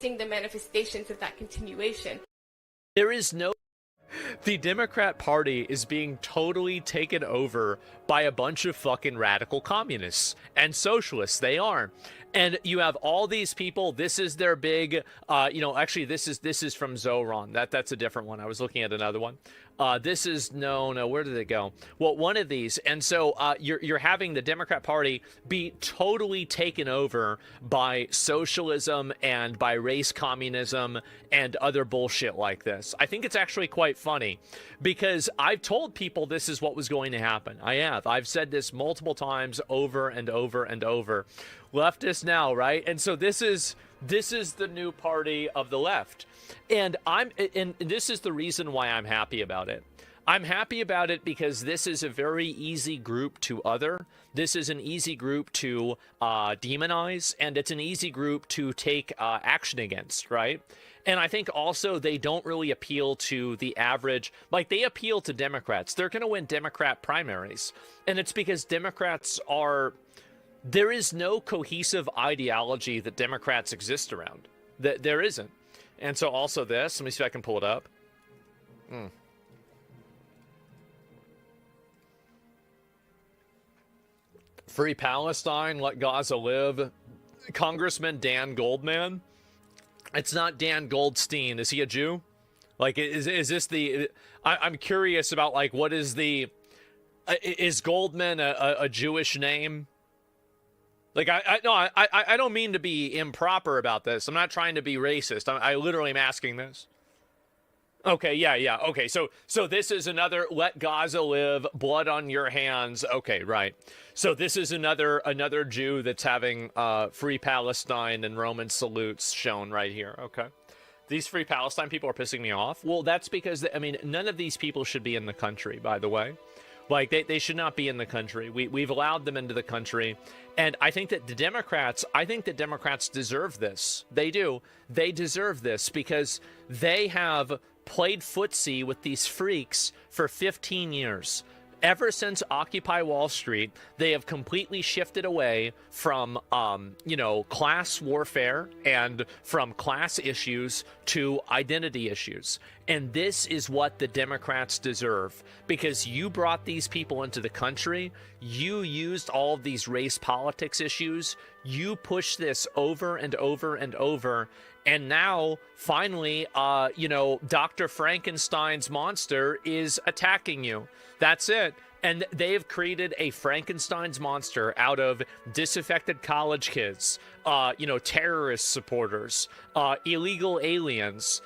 seeing the manifestations of that continuation. There is no. The Democrat Party is being totally taken over by a bunch of fucking radical communists and socialists. They are. And you have all these people. This is their big, actually, this is from Zoran. That's a different one. I was looking at another one. This is no, where did it go? Well, one of these. And so you're having the Democrat Party be totally taken over by socialism and by race communism and other bullshit like this. I think it's actually quite funny because I've told people this is what was going to happen. I've said this multiple times over and over and over. Leftists now, right? And so this is the new party of the left. And this is the reason why I'm happy about it. I'm happy about it because this is a very easy group to other. This is an easy group to demonize, and it's an easy group to take action against, right? And I think also they don't really appeal to the average, like they appeal to Democrats. They're going to win Democrat primaries. And it's because Democrats are, there is no cohesive ideology that Democrats exist around. There isn't. And so also this, let me see if I can pull it up. Free Palestine, let Gaza live. Congressman Dan Goldman. It's not Dan Goldstein. Is he a Jew? Like, is this the... I'm curious about, like, what is the... Is Goldman a Jewish name? Like, I don't mean to be improper about this. I'm not trying to be racist. I literally am asking this. Okay, yeah. Okay, so this is another let Gaza live, blood on your hands. Okay, right. So this is another Jew that's having Free Palestine and Roman salutes shown right here. Okay. These Free Palestine people are pissing me off. Well, that's because, I mean, none of these people should be in the country, by the way. Like, they should not be in the country. We've allowed them into the country. And I think that Democrats deserve this. They do. They deserve this because they have played footsie with these freaks for 15 years. Ever since Occupy Wall Street, they have completely shifted away from, class warfare and from class issues to identity issues. And this is what the Democrats deserve, because you brought these people into the country, you used all of these race politics issues, you pushed this over and over and over, and now, finally, Dr. Frankenstein's monster is attacking you. That's it. And they have created a Frankenstein's monster out of disaffected college kids, terrorist supporters, illegal aliens,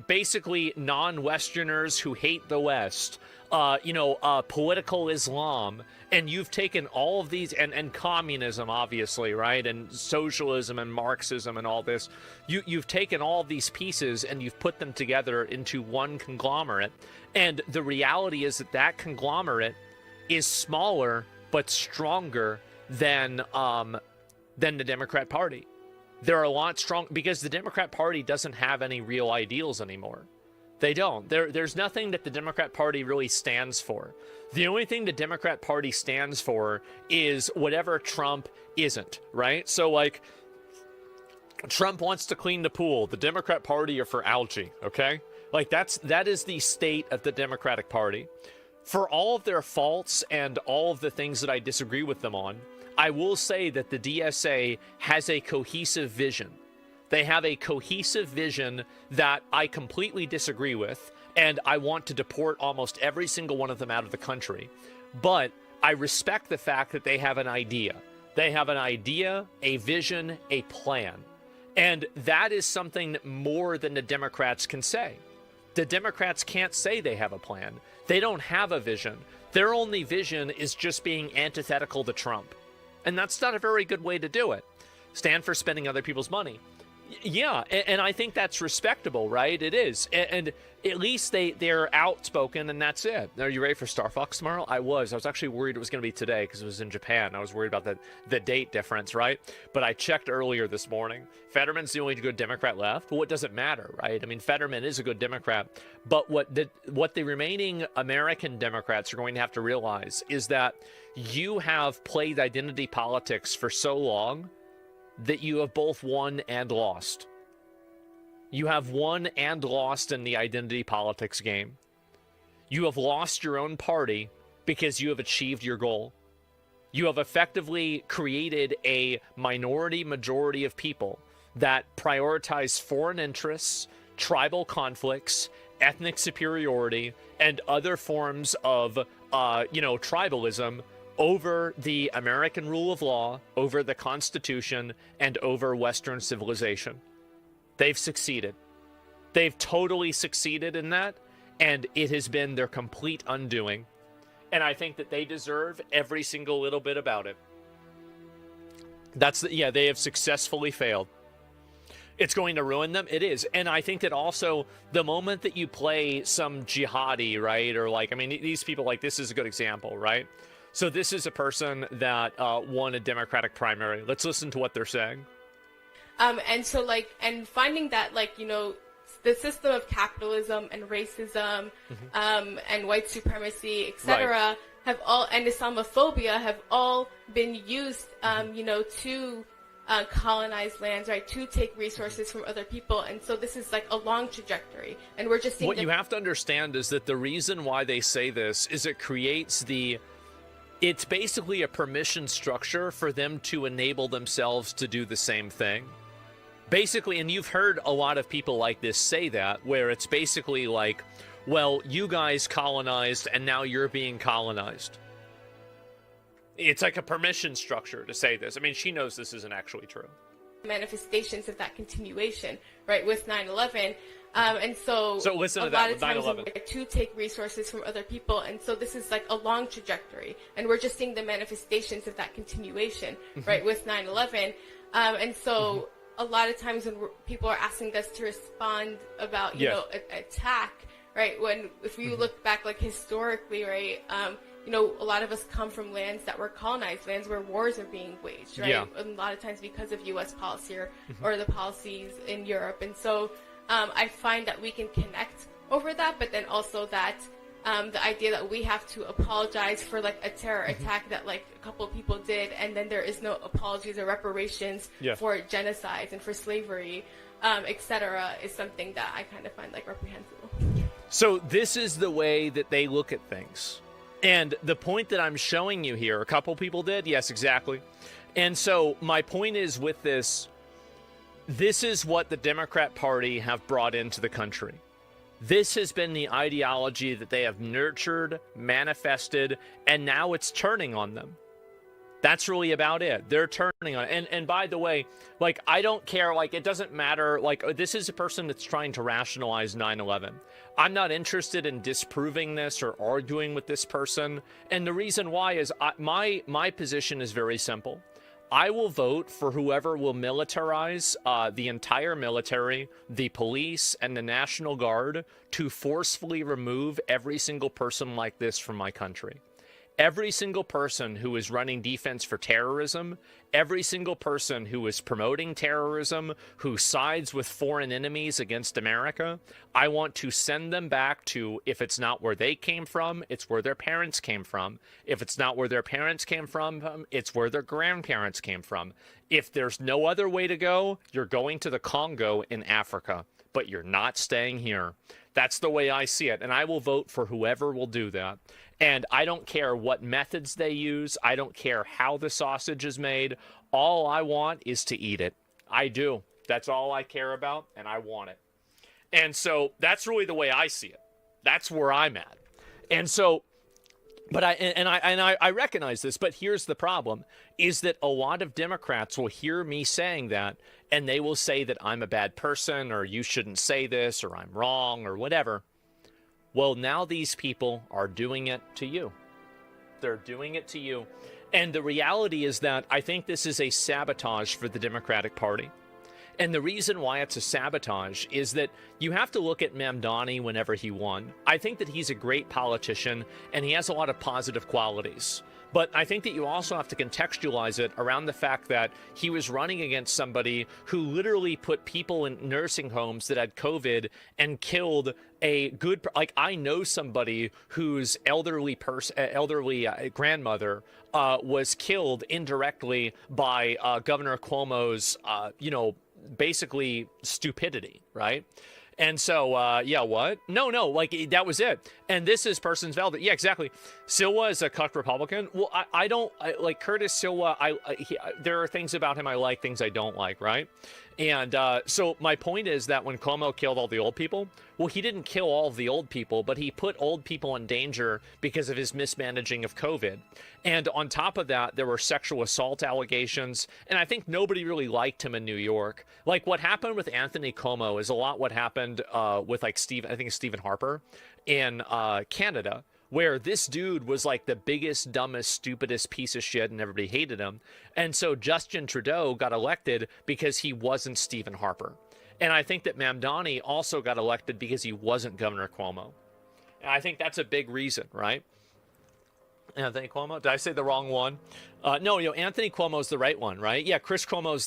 basically non-Westerners who hate the West, political Islam. And you've taken all of these, and communism, obviously, right? And socialism and Marxism and all this. You've taken all of these pieces and you've put them together into one conglomerate. And the reality is that conglomerate is smaller but stronger than the Democrat Party. They're a lot strong because the Democrat Party doesn't have any real ideals anymore. They don't. There's nothing that the Democrat Party really stands for. The only thing the Democrat Party stands for is whatever Trump isn't, right? So, like, Trump wants to clean the pool. The Democrat Party are for algae, okay? Like, that is the state of the Democratic Party. For all of their faults and all of the things that I disagree with them on, I will say that the DSA has a cohesive vision. They have a cohesive vision that I completely disagree with, and I want to deport almost every single one of them out of the country. But I respect the fact that they have an idea. They have an idea, a vision, a plan. And that is something more than the Democrats can say. The Democrats can't say they have a plan. They don't have a vision. Their only vision is just being antithetical to Trump. And that's not a very good way to do it. Stand for spending other people's money. Yeah, and I think that's respectable, right? It is. And at least they're outspoken, and that's it. Are you ready for Star Fox tomorrow? I was actually worried it was going to be today because it was in Japan. I was worried about the date difference, right? But I checked earlier this morning. Fetterman's the only good Democrat left. Well, it doesn't matter, right? I mean, Fetterman is a good Democrat. But what the remaining American Democrats are going to have to realize is that you have played identity politics for so long that you have both won and lost. You have won and lost in the identity politics game. You have lost your own party because you have achieved your goal. You have effectively created a minority majority of people that prioritize foreign interests, tribal conflicts, ethnic superiority, and other forms of, tribalism over the American rule of law, over the Constitution, and over Western civilization. They've succeeded. They've totally succeeded in that, and it has been their complete undoing. And I think that they deserve every single little bit about it. They have successfully failed. It's going to ruin them. It is. And I think that also the moment that you play some jihadi, right? Or these people, this is a good example, right? So this is a person that won a Democratic primary. Let's listen to what they're saying. And finding that, the system of capitalism and racism, and white supremacy, etc., Right. and Islamophobia have all been used, to colonize lands, right, to take resources from other people. And so this is a long trajectory. And we're just seeing what you have to understand is that the reason why they say this is it's basically a permission structure for them to enable themselves to do the same thing. Basically, and you've heard a lot of people like this say that, where it's basically well, you guys colonized and now you're being colonized. It's like a permission structure to say this. I mean, she knows this isn't actually true. Manifestations of that continuation, right, with 9/11. And so listen to a that lot with of times 9/11. to take resources from other people. And so this is a long trajectory. And we're just seeing the manifestations of that continuation, right, with 9/11. And so a lot of times when people are asking us to respond about, attack, right, if you look back historically, right, a lot of us come from lands that were colonized, lands where wars are being waged, right? Yeah. And a lot of times because of U.S. policy or the policies in Europe. And so I find that we can connect over that, but then also that the idea that we have to apologize for a terror attack that a couple of people did, and then there is no apologies or reparations for genocides and for slavery, etc., is something that I kind of find reprehensible. So this is the way that they look at things. And the point that I'm showing you here, a couple people did. Yes, exactly. And so my point is with this is what the Democrat Party have brought into the country. This has been the ideology that they have nurtured, manifested, and now it's turning on them. That's really about it. They're turning on it. And by the way, I don't care. It doesn't matter. This is a person that's trying to rationalize 9/11. I'm not interested in disproving this or arguing with this person. And the reason why is my position is very simple. I will vote for whoever will militarize the entire military, the police, and the National Guard to forcefully remove every single person like this from my country. Every single person who is running defense for terrorism, every single person who is promoting terrorism, who sides with foreign enemies against America, I want to send them back to, if it's not where they came from, it's where their parents came from. If it's not where their parents came from, it's where their grandparents came from. If there's no other way to go, you're going to the Congo in Africa, but you're not staying here. That's the way I see it, and I will vote for whoever will do that. And I don't care what methods they use. I don't care how the sausage is made. All I want is to eat it. I do. That's all I care about, and I want it. And so that's really the way I see it. That's where I'm at. And so, but I recognize this, but here's the problem, is that a lot of Democrats will hear me saying that, and they will say that I'm a bad person, or you shouldn't say this, or I'm wrong, or whatever. Well, now these people are doing it to you. They're doing it to you. And the reality is that I think this is a sabotage for the Democratic Party. And the reason why it's a sabotage is that you have to look at Mamdani whenever he won. I think that he's a great politician, and he has a lot of positive qualities. But I think that you also have to contextualize it around the fact that he was running against somebody who literally put people in nursing homes that had COVID and killed a good, I know somebody whose elderly grandmother was killed indirectly by Governor Cuomo's, basically stupidity, right? And so, yeah, what? No, like that was it. And this is person's valid. Yeah, exactly. Silwa is a cucked Republican. Well, I don't like Curtis Silwa. There are things about him I like, things I don't like, right? And so my point is that when Cuomo killed all the old people, well, he didn't kill all of the old people, but he put old people in danger because of his mismanaging of COVID. And on top of that, there were sexual assault allegations. And I think nobody really liked him in New York. Like what happened with Anthony Cuomo is a lot what happened with like I think it's Stephen Harper in Canada, where this dude was like the biggest, dumbest, stupidest piece of shit and everybody hated him. And so Justin Trudeau got elected because he wasn't Stephen Harper. And I think that Mamdani also got elected because he wasn't Governor Cuomo. And I think that's a big reason, right? Anthony Cuomo? Did I say the wrong one? No, Anthony Cuomo's the right one, right? Yeah, Chris Cuomo's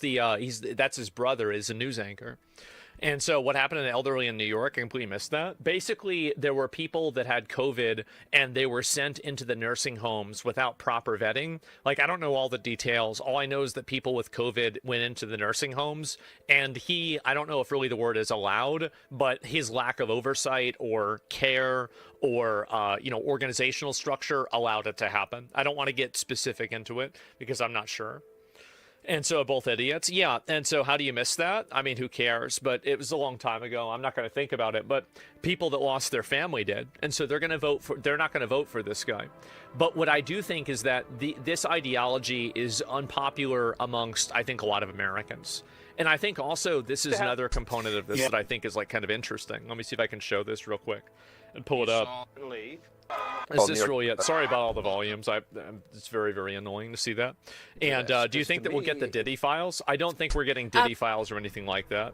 that's his brother, is a news anchor. And so what happened in the elderly in New York, I completely missed that. Basically, there were people that had COVID and they were sent into the nursing homes without proper vetting. Like, I don't know all the details. All I know is that people with COVID went into the nursing homes and I don't know if really the word is allowed, but his lack of oversight or care or, organizational structure allowed it to happen. I don't want to get specific into it because I'm not sure. And so both idiots. Yeah. And so how do you miss that? I mean, who cares? But it was a long time ago. I'm not going to think about it. But people that lost their family did. And so they're not going to vote for this guy. But what I do think is that this ideology is unpopular amongst, I think, a lot of Americans. And I think also this is another component of this that I think is like kind of interesting. Let me see if I can show this real quick and pull it up. Is this really it? Sorry about all the volumes. It's very, very annoying to see that. And do you think that we'll get the Diddy files? I don't think we're getting Diddy files or anything like that.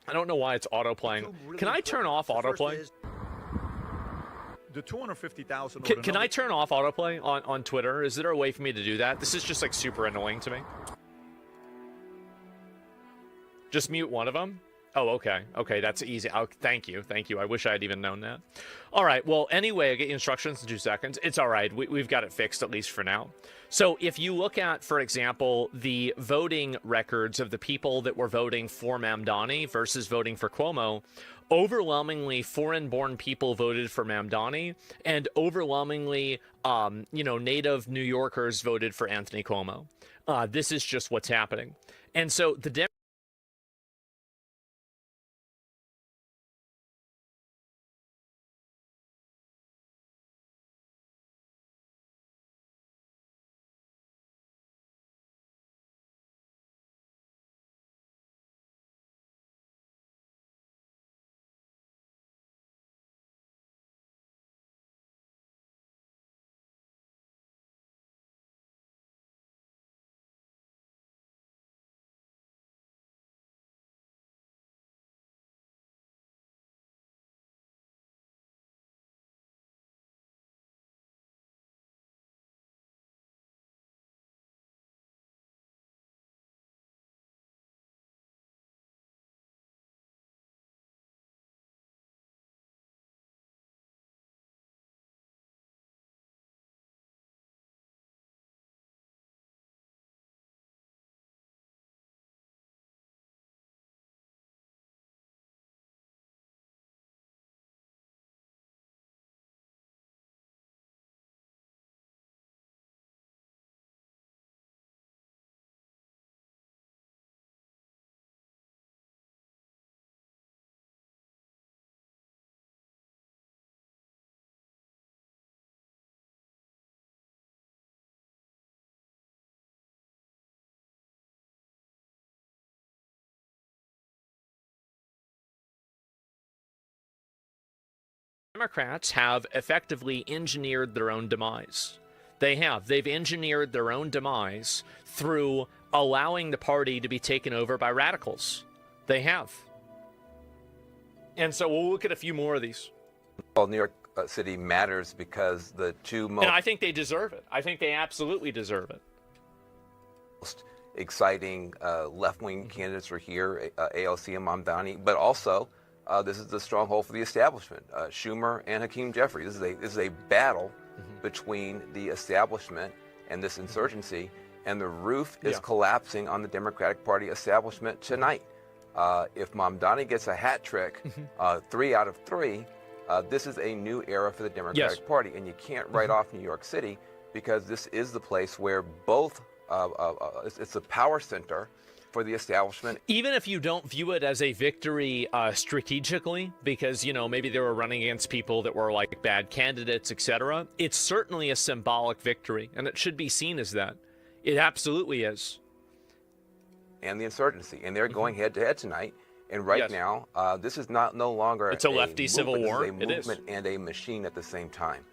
I don't know why it's auto-playing. Can I turn off autoplay? The 250,000. Can I turn off autoplay on Twitter? Is there a way for me to do that? This is just like super annoying to me. Just mute one of them? Oh, okay. Okay, that's easy. Thank you. I wish I had even known that. All right. Well, anyway, I get you instructions in 2 seconds. It's all right. We've got it fixed, at least for now. So if you look at, for example, the voting records of the people that were voting for Mamdani versus voting for Cuomo, overwhelmingly foreign-born people voted for Mamdani, and overwhelmingly, native New Yorkers voted for Anthony Cuomo. This is just what's happening. And so the Democrats have effectively engineered their own demise. They've engineered their own demise through allowing the party to be taken over by radicals. They have. And so we'll look at a few more of these. Well, New York City matters because the two most... And I think they deserve it. I think they absolutely deserve it. Most exciting left-wing candidates are here, AOC and Mamdani, but also this is the stronghold for the establishment, Schumer and Hakeem Jeffries. This is a battle between the establishment and this insurgency, and the roof is Yeah. collapsing on the Democratic Party establishment tonight. If Mamdani gets a hat trick, 3 out of 3, this is a new era for the Democratic Party. And you can't write off New York City because this is the place where both, it's a power center for the establishment. Even if you don't view it as a victory strategically, because, you know, maybe they were running against people that were like bad candidates, etc., it's certainly a symbolic victory, and it should be seen as that. It absolutely is. And the insurgency, and they're going head to head tonight. And right Yes. now, this is no longer It's a lefty civil movement. war. This is a movement and a machine at the same time.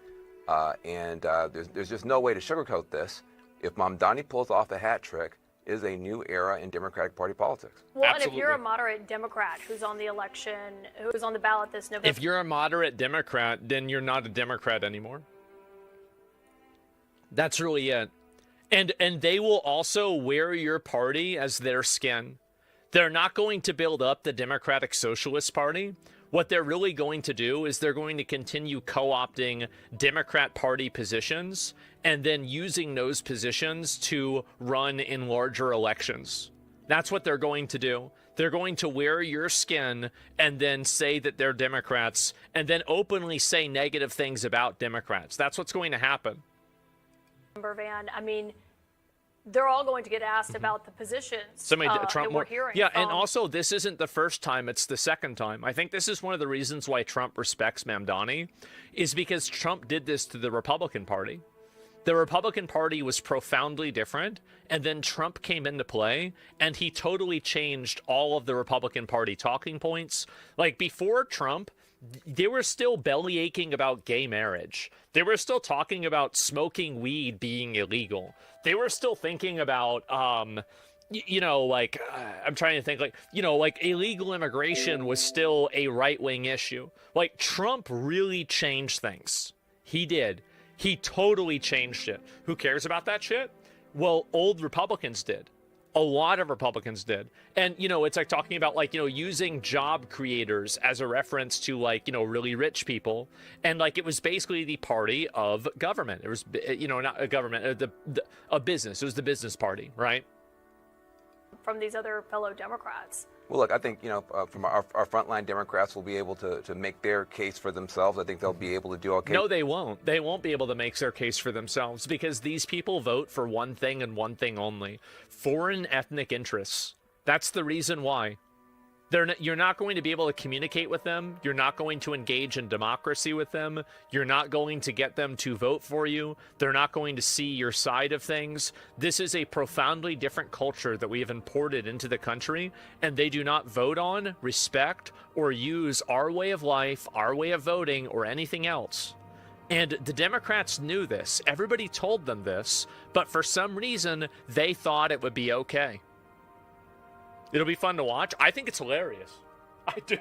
There's just no way to sugarcoat this. If Mamdani pulls off a hat trick, it is a new era in Democratic Party politics. Well, and if you're a Absolutely. moderate Democrat who's on the election, who's on the ballot this November, If you're a moderate Democrat, then you're not a Democrat anymore. That's really it. And they will also wear your party as their skin. They're not going to build up the Democratic Socialist Party. What they're really going to do is they're going to continue co-opting Democrat Party positions and then using those positions to run in larger elections. That's what they're going to do. They're going to wear your skin and then say that they're Democrats and then openly say negative things about Democrats. That's what's going to happen. Van, I mean, they're all going to get asked about the positions that we're hearing. Yeah, and from- also this isn't the first time, it's the second time. I think this is one of the reasons why Trump respects Mamdani, is because Trump did this to the Republican Party. The Republican Party was profoundly different, and then Trump came into play, and he totally changed all of the Republican Party talking points. Like, before Trump, they were still belly aching about gay marriage. They were still talking about smoking weed being illegal. They were still thinking about, I'm trying to think, like illegal immigration was still a right-wing issue. Like, Trump really changed things. He did. He totally changed it. Who cares about that shit? Well, old Republicans did. A lot of Republicans did. And, it's like talking about, using job creators as a reference to, really rich people. And, it was basically the party of government. It was, not a government, a business. It was the business party, right? from these other fellow Democrats. Well, look, I think, from our frontline Democrats will be able to make their case for themselves. I think they'll be able to do okay. No, they won't. They won't be able to make their case for themselves because these people vote for one thing and one thing only: foreign ethnic interests. That's the reason why. You're not going to be able to communicate with them. You're not going to engage in democracy with them. You're not going to get them to vote for you. They're not going to see your side of things. This is a profoundly different culture that we have imported into the country, and they do not vote on, respect, or use our way of life, our way of voting, or anything else. And the Democrats knew this. Everybody told them this, but for some reason, they thought it would be okay. It'll be fun to watch. I think it's hilarious. I do.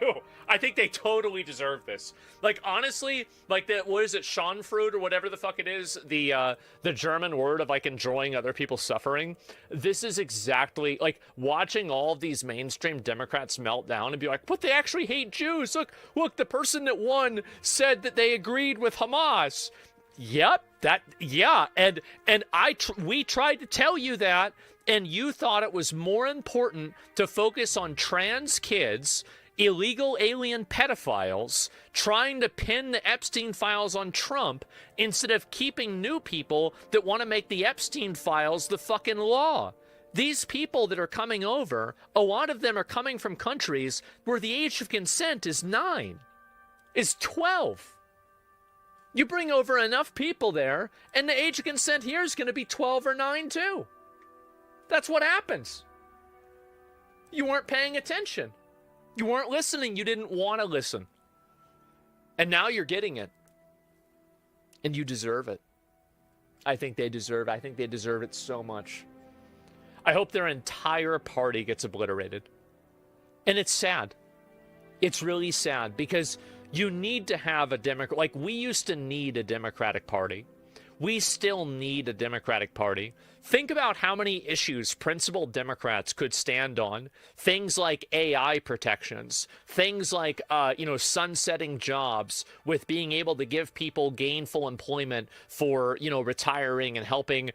I think they totally deserve this. Like, honestly, like what is it, Schadenfreude or whatever the fuck it is, the German word of like enjoying other people's suffering. This is exactly like watching all of these mainstream Democrats melt down and be like, but they actually hate Jews. Look, the person that won said that they agreed with Hamas. Yep, and we tried to tell you that, and you thought it was more important to focus on trans kids, illegal alien pedophiles, trying to pin the Epstein files on Trump instead of keeping new people that want to make the Epstein files the fucking law. These people that are coming over, a lot of them are coming from countries where the age of consent is 9, is 12. You bring over enough people there, and the age of consent here is going to be 12 or 9 too. That's what happens. You weren't paying attention. You weren't listening. You didn't want to listen. And now you're getting it. And you deserve it. I think they deserve it so much. I hope their entire party gets obliterated. And it's sad. It's really sad because you need to have a Democrat. Like, we used to need a Democratic Party. We still need a Democratic Party Think about how many issues principled Democrats could stand on. Things like AI protections, things like, sunsetting jobs with being able to give people gainful employment for, retiring and helping,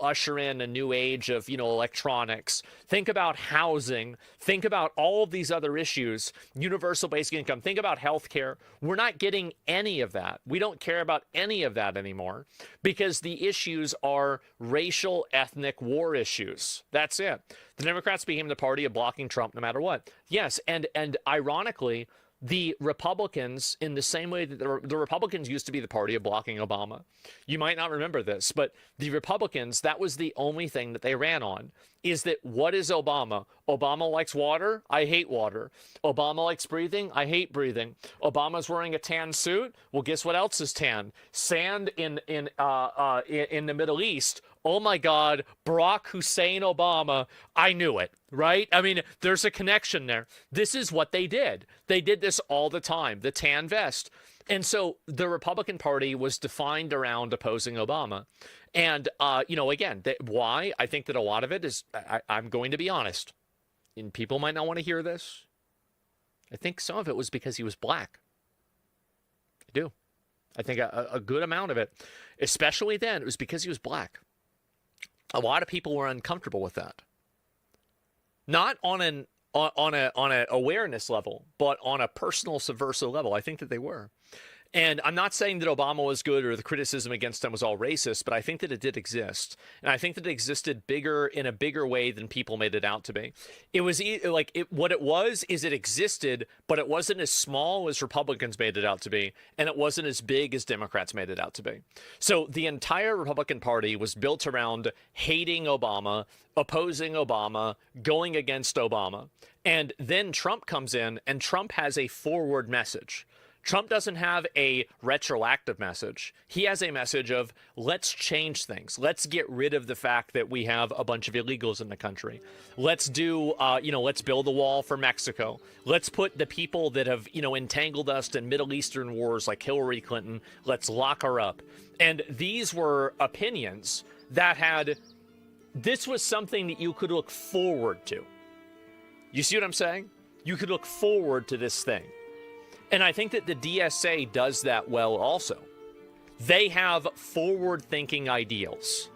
usher in a new age of, electronics. Think about housing. Think about all of these other issues, universal basic income. Think about healthcare. We're not getting any of that. We don't care about any of that anymore because the issues are racial, ethnic war issues. That's it. The Democrats became the party of blocking Trump no matter what. Yes, and ironically, the Republicans, in the same way that the Republicans used to be the party of blocking Obama. You might not remember this, but the Republicans, that was the only thing that they ran on, is that what is Obama? Obama likes water? I hate water. Obama likes breathing? I hate breathing. Obama's wearing a tan suit? Well, guess what else is tan? Sand in the Middle East. Oh my God, Barack Hussein Obama. I knew it, right? I mean, there's a connection there. This is what they did. They did this all the time, the tan vest. And so the Republican Party was defined around opposing Obama. And, again, why? I think that a lot of it is, I'm going to be honest, and people might not want to hear this. I think some of it was because he was black. I do. I think a good amount of it, especially then, it was because he was black. A lot of people were uncomfortable with that. Not on an awareness level, but on a personal subversive level. I think that they were. And I'm not saying that Obama was good or the criticism against him was all racist, but I think that it did exist. And I think that it existed in a bigger way than people made it out to be. It was what it was is it existed, but it wasn't as small as Republicans made it out to be. And it wasn't as big as Democrats made it out to be. So the entire Republican Party was built around hating Obama, opposing Obama, going against Obama. And then Trump comes in and Trump has a forward message. Trump doesn't have a retroactive message. He has a message of let's change things. Let's get rid of the fact that we have a bunch of illegals in the country. Let's do, let's build a wall for Mexico. Let's put the people that have, entangled us in Middle Eastern wars like Hillary Clinton, let's lock her up. And these were opinions that this was something that you could look forward to. You see what I'm saying? You could look forward to this thing. And I think that the DSA does that well also. They have forward-thinking ideals.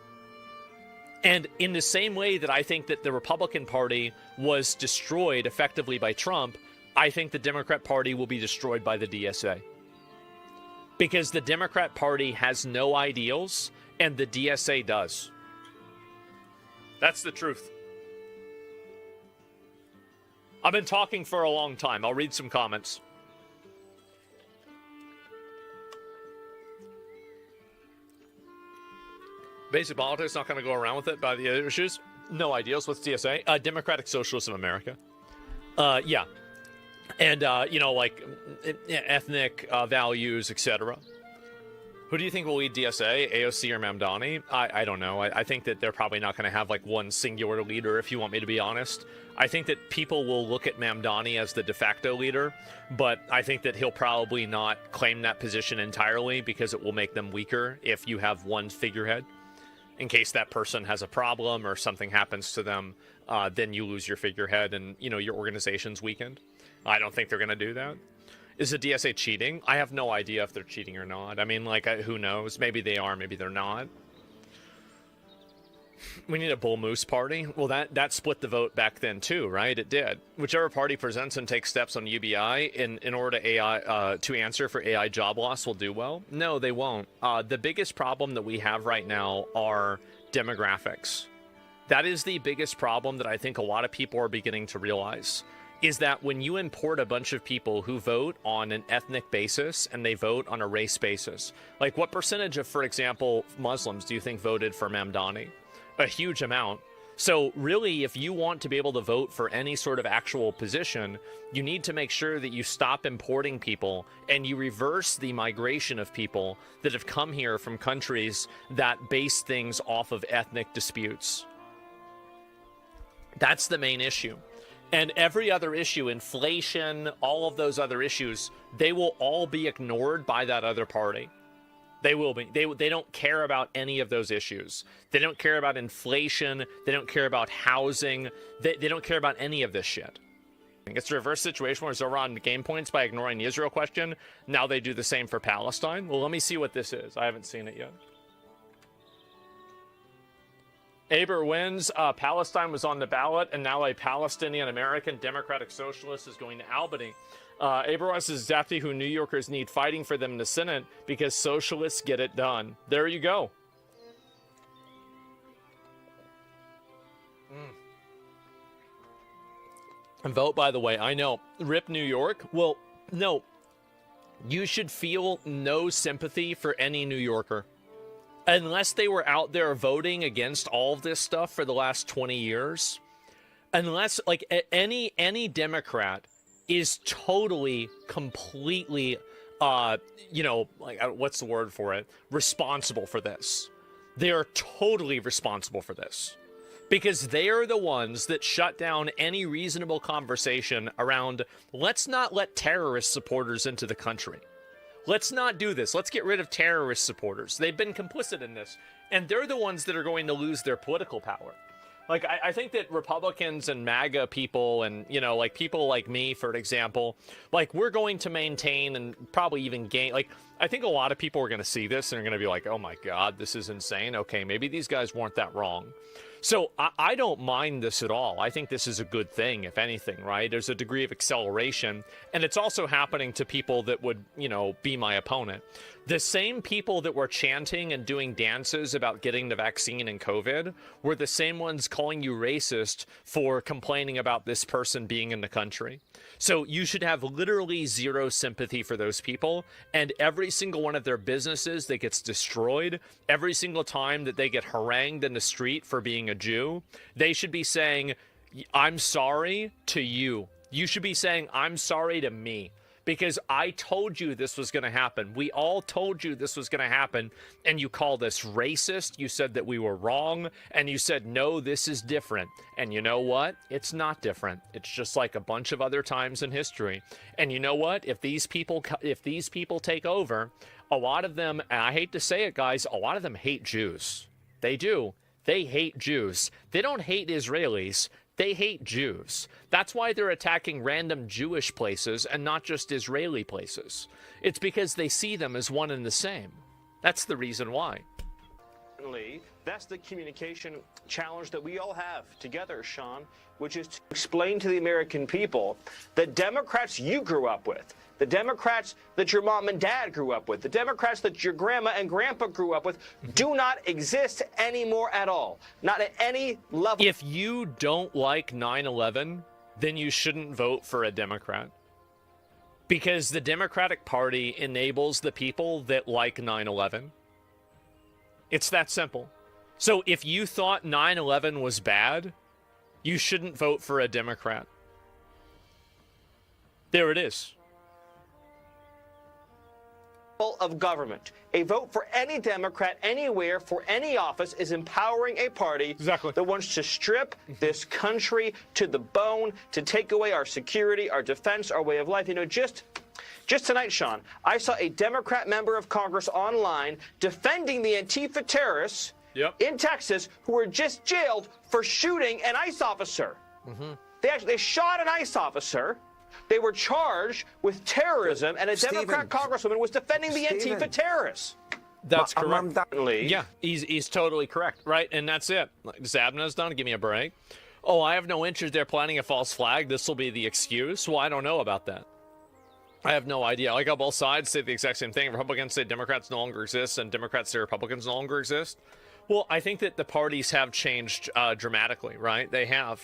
And in the same way that I think that the Republican Party was destroyed effectively by Trump, I think the Democrat Party will be destroyed by the DSA. Because the Democrat Party has no ideals, and the DSA does. That's the truth. I've been talking for a long time. I'll read some comments. Basic politics, not going to go around with it by the other issues. No ideals. What's DSA? Democratic Socialists of America. Yeah. And, ethnic values, etc. Who do you think will lead DSA? AOC or Mamdani? I don't know. I think that they're probably not going to have, one singular leader, if you want me to be honest. I think that people will look at Mamdani as the de facto leader, but I think that he'll probably not claim that position entirely because it will make them weaker if you have one figurehead. In case that person has a problem or something happens to them, then you lose your figurehead and, your organization's weakened. I don't think they're going to do that. Is the DSA cheating? I have no idea if they're cheating or not. I mean, who knows? Maybe they are, maybe they're not. We need a bull moose party. Well, that split the vote back then too, right? It did. Whichever party presents and takes steps on UBI in order to answer for AI job loss will do well. No, they won't. The biggest problem that we have right now are demographics. That is the biggest problem that I think a lot of people are beginning to realize. Is that when you import a bunch of people who vote on an ethnic basis and they vote on a race basis, what percentage of, for example, Muslims do you think voted for Mamdani? A huge amount. So really, if you want to be able to vote for any sort of actual position, you need to make sure that you stop importing people and you reverse the migration of people that have come here from countries that base things off of ethnic disputes. That's the main issue. And every other issue, inflation, all of those other issues, they will all be ignored by that other party. They will be. They don't care about any of those issues. They don't care about inflation. They don't care about housing. They don't care about any of this shit. It's a reverse situation where Zoran gained points by ignoring the Israel question. Now they do the same for Palestine. Well, let me see what this is. I haven't seen it yet. Aber wins. Palestine was on the ballot, and now a Palestinian-American Democratic Socialist is going to Albany. Aber wants is exactly who New Yorkers need fighting for them in the Senate because socialists get it done. There you go. And vote, by the way, I know. RIP New York. Well, no. You should feel no sympathy for any New Yorker. Unless they were out there voting against all of this stuff for the last 20 years. Unless, like, any Democrat is totally, completely, you know, like, what's the word for it? Responsible for this. They are totally responsible for this. Because they are the ones that shut down any reasonable conversation around, let's not let terrorist supporters into the country. Let's not do this. Let's get rid of terrorist supporters. They've been complicit in this. And they're the ones that are going to lose their political power. Like, I think that Republicans and MAGA people and, you know, like people like me, for example, like we're going to maintain and probably even gain, like, I think a lot of people are going to see this and are going to be like, oh my God, this is insane. Okay, maybe these guys weren't that wrong. So I don't mind this at all. I think this is a good thing, if anything, right? There's a degree of acceleration, and it's also happening to people that would, you know, be my opponent. The same people that were chanting and doing dances about getting the vaccine and COVID were the same ones calling you racist for complaining about this person being in the country. So you should have literally zero sympathy for those people, and every single one of their businesses that gets destroyed, every single time that they get harangued in the street for being a Jew, they should be saying, I'm sorry to you. You should be saying, I'm sorry to me. Because I told you this was going to happen. We all told you this was going to happen. And you called us racist. You said that we were wrong. And you said, no, this is different. And you know what? It's not different. It's just like a bunch of other times in history. And you know what? If these people take over, a lot of them, and I hate to say it, guys, a lot of them hate Jews. They do. They hate Jews. They don't hate Israelis. They hate Jews. That's why they're attacking random Jewish places and not just Israeli places. It's because they see them as one and the same. That's the reason why. That's the communication challenge that we all have together, Sean, which is to explain to the American people the Democrats you grew up with, the Democrats that your mom and dad grew up with, the Democrats that your grandma and grandpa grew up with, do not exist anymore at all. Not at any level. If you don't like 9/11, then you shouldn't vote for a Democrat. Because the Democratic Party enables the people that like 9/11. It's that simple. So if you thought 9/11 was bad, you shouldn't vote for a Democrat. There it is. Of government. A vote for any Democrat anywhere for any office is empowering a party that wants to strip this country to the bone, to take away our security, our defense, our way of life. You know, just tonight, Sean, I saw a Democrat member of Congress online defending the Antifa terrorists in Texas who were just jailed for shooting an ICE officer. They shot an ICE officer. They were charged with terrorism, and a Democrat congresswoman was defending the Antifa terrorists. That's correct. Yeah, he's totally correct, right? And that's it. Zabna's done. Give me a break. Oh, I have no interest. They're planning a false flag. This will be the excuse. Well, I don't know about that. I have no idea. Like, on both sides say the exact same thing. Republicans say Democrats no longer exist, and Democrats say Republicans no longer exist. Well, I think that the parties have changed dramatically, right? They have.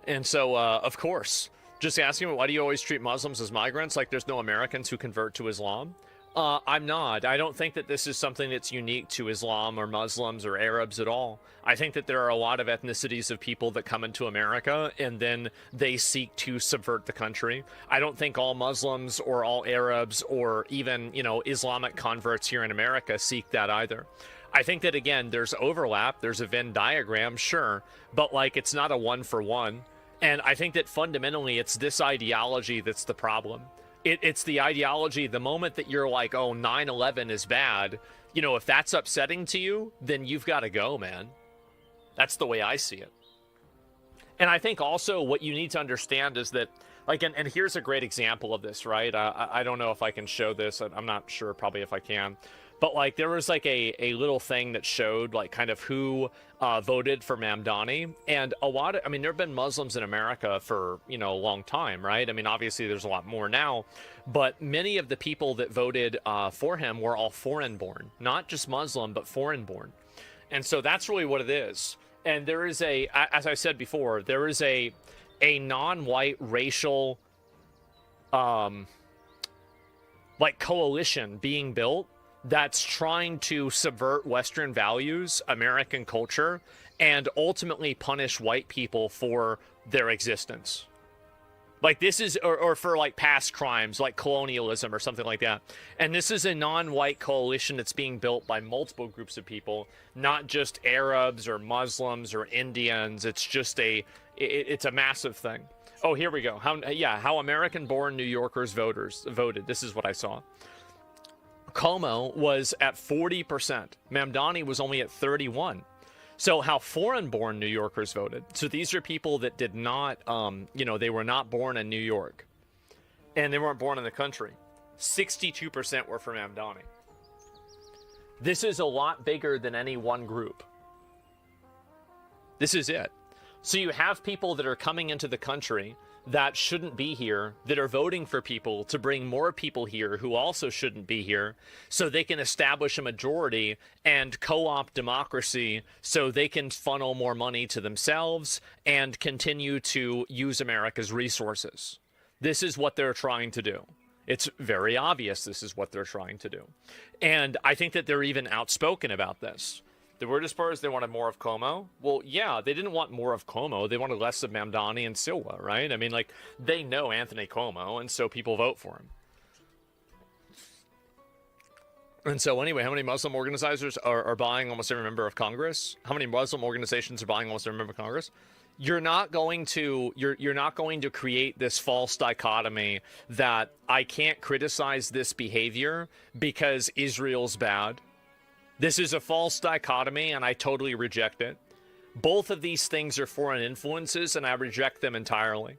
And so, of course, just asking, why do you always treat Muslims as migrants? Like there's no Americans who convert to Islam? I'm not. I don't think that this is something that's unique to Islam or Muslims or Arabs at all. I think that there are a lot of ethnicities of people that come into America and then they seek to subvert the country. I don't think all Muslims or all Arabs or even, you know, Islamic converts here in America seek that either. I think that, again, there's overlap. There's a Venn diagram, sure, but like it's not a one-for-one. And I think that fundamentally it's this ideology that's the problem. It's the ideology. The moment that you're like, oh, 9/11 is bad, you know, if that's upsetting to you, then you've got to go, man. That's the way I see it. And I think also what you need to understand is that, like, and here's a great example of this, right? I don't know if I can show this. I'm not sure, probably if I can. But, like, there was, like, a little thing that showed, like, kind of who voted for Mamdani. And a lot of, I mean, there have been Muslims in America for, you know, a long time, right? I mean, obviously there's a lot more now. But many of the people that voted for him were all foreign-born. Not just Muslim, but foreign-born. And so that's really what it is. And there is as I said before, there is a non-white racial, like, coalition being built that's trying to subvert Western values, American culture, and ultimately punish white people for their existence. Like, this is, or for, like, past crimes, like colonialism or something like that. And this is a non-white coalition that's being built by multiple groups of people, not just Arabs or Muslims or Indians. It's just it's a massive thing. Oh, here we go. How American-born New Yorkers voted. This is what I saw. Cuomo was at 40%. Mamdani was only at 31%. So how foreign-born New Yorkers voted. So these are people that did not, you know, they were not born in New York. And they weren't born in the country. 62% were for Mamdani. This is a lot bigger than any one group. This is it. So you have people that are coming into the country that shouldn't be here, that are voting for people to bring more people here who also shouldn't be here, so they can establish a majority and co-opt democracy so they can funnel more money to themselves and continue to use America's resources. This is what they're trying to do. It's very obvious this is what they're trying to do. And I think that they're even outspoken about this. The word as far as they wanted more of Cuomo. Well, yeah, they didn't want more of Cuomo. They wanted less of Mamdani and Silva, right? I mean, like, they know Anthony Cuomo, and so people vote for him. And so anyway, how many Muslim organizers are buying almost every member of Congress? How many Muslim organizations are buying almost every member of Congress? You're not going to create this false dichotomy that I can't criticize this behavior because Israel's bad. This is a false dichotomy, and I totally reject it. Both of these things are foreign influences, and I reject them entirely.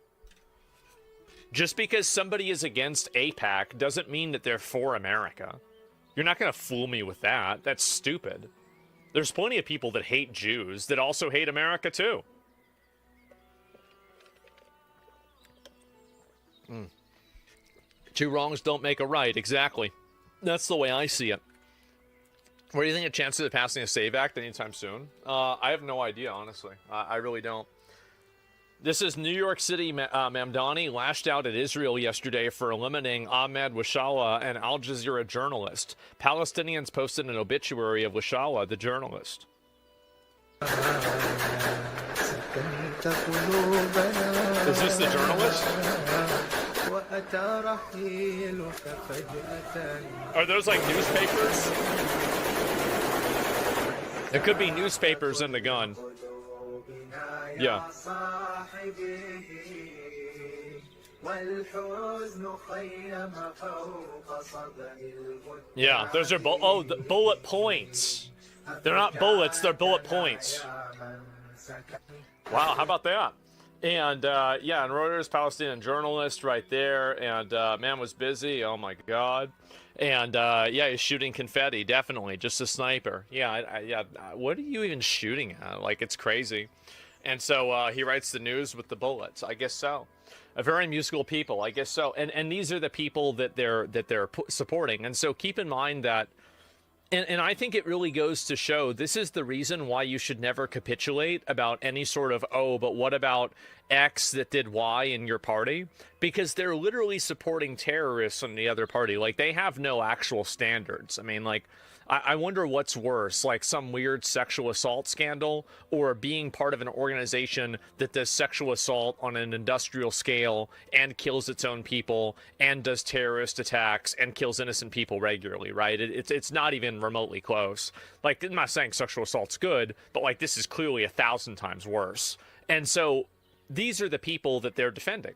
Just because somebody is against AIPAC doesn't mean that they're for America. You're not going to fool me with that. That's stupid. There's plenty of people that hate Jews that also hate America, too. Two wrongs don't make a right, exactly. That's the way I see it. What do you think of chances of passing a SAVE Act anytime soon? I have no idea, honestly. I really don't. This is New York City. Mamdani lashed out at Israel yesterday for eliminating Ahmed Wishala, an Al Jazeera journalist. Palestinians posted an obituary of Wishala, the journalist. Is this the journalist? Are those like newspapers? There could be newspapers in the gun. Yeah. Yeah, those are the bullet points. They're not bullets, they're bullet points. Wow, how about that? And yeah, and Reuters, Palestinian journalist right there, and man was busy, oh my god. And yeah, he's shooting confetti, definitely, just a sniper. Yeah, what are you even shooting at? Like, it's crazy. And so he writes the news with the bullets. I guess so. A very musical people, I guess so. And these are the people that they're supporting. And so keep in mind that, and I think it really goes to show this is the reason why you should never capitulate about any sort of, oh, but what about X that did Y in your party? Because they're literally supporting terrorists in the other party. Like, they have no actual standards. I mean, like, I wonder what's worse, like some weird sexual assault scandal or being part of an organization that does sexual assault on an industrial scale and kills its own people and does terrorist attacks and kills innocent people regularly, right? It's not even remotely close. Like, I'm not saying sexual assault's good, but like this is clearly 1,000 times worse. And so these are the people that they're defending.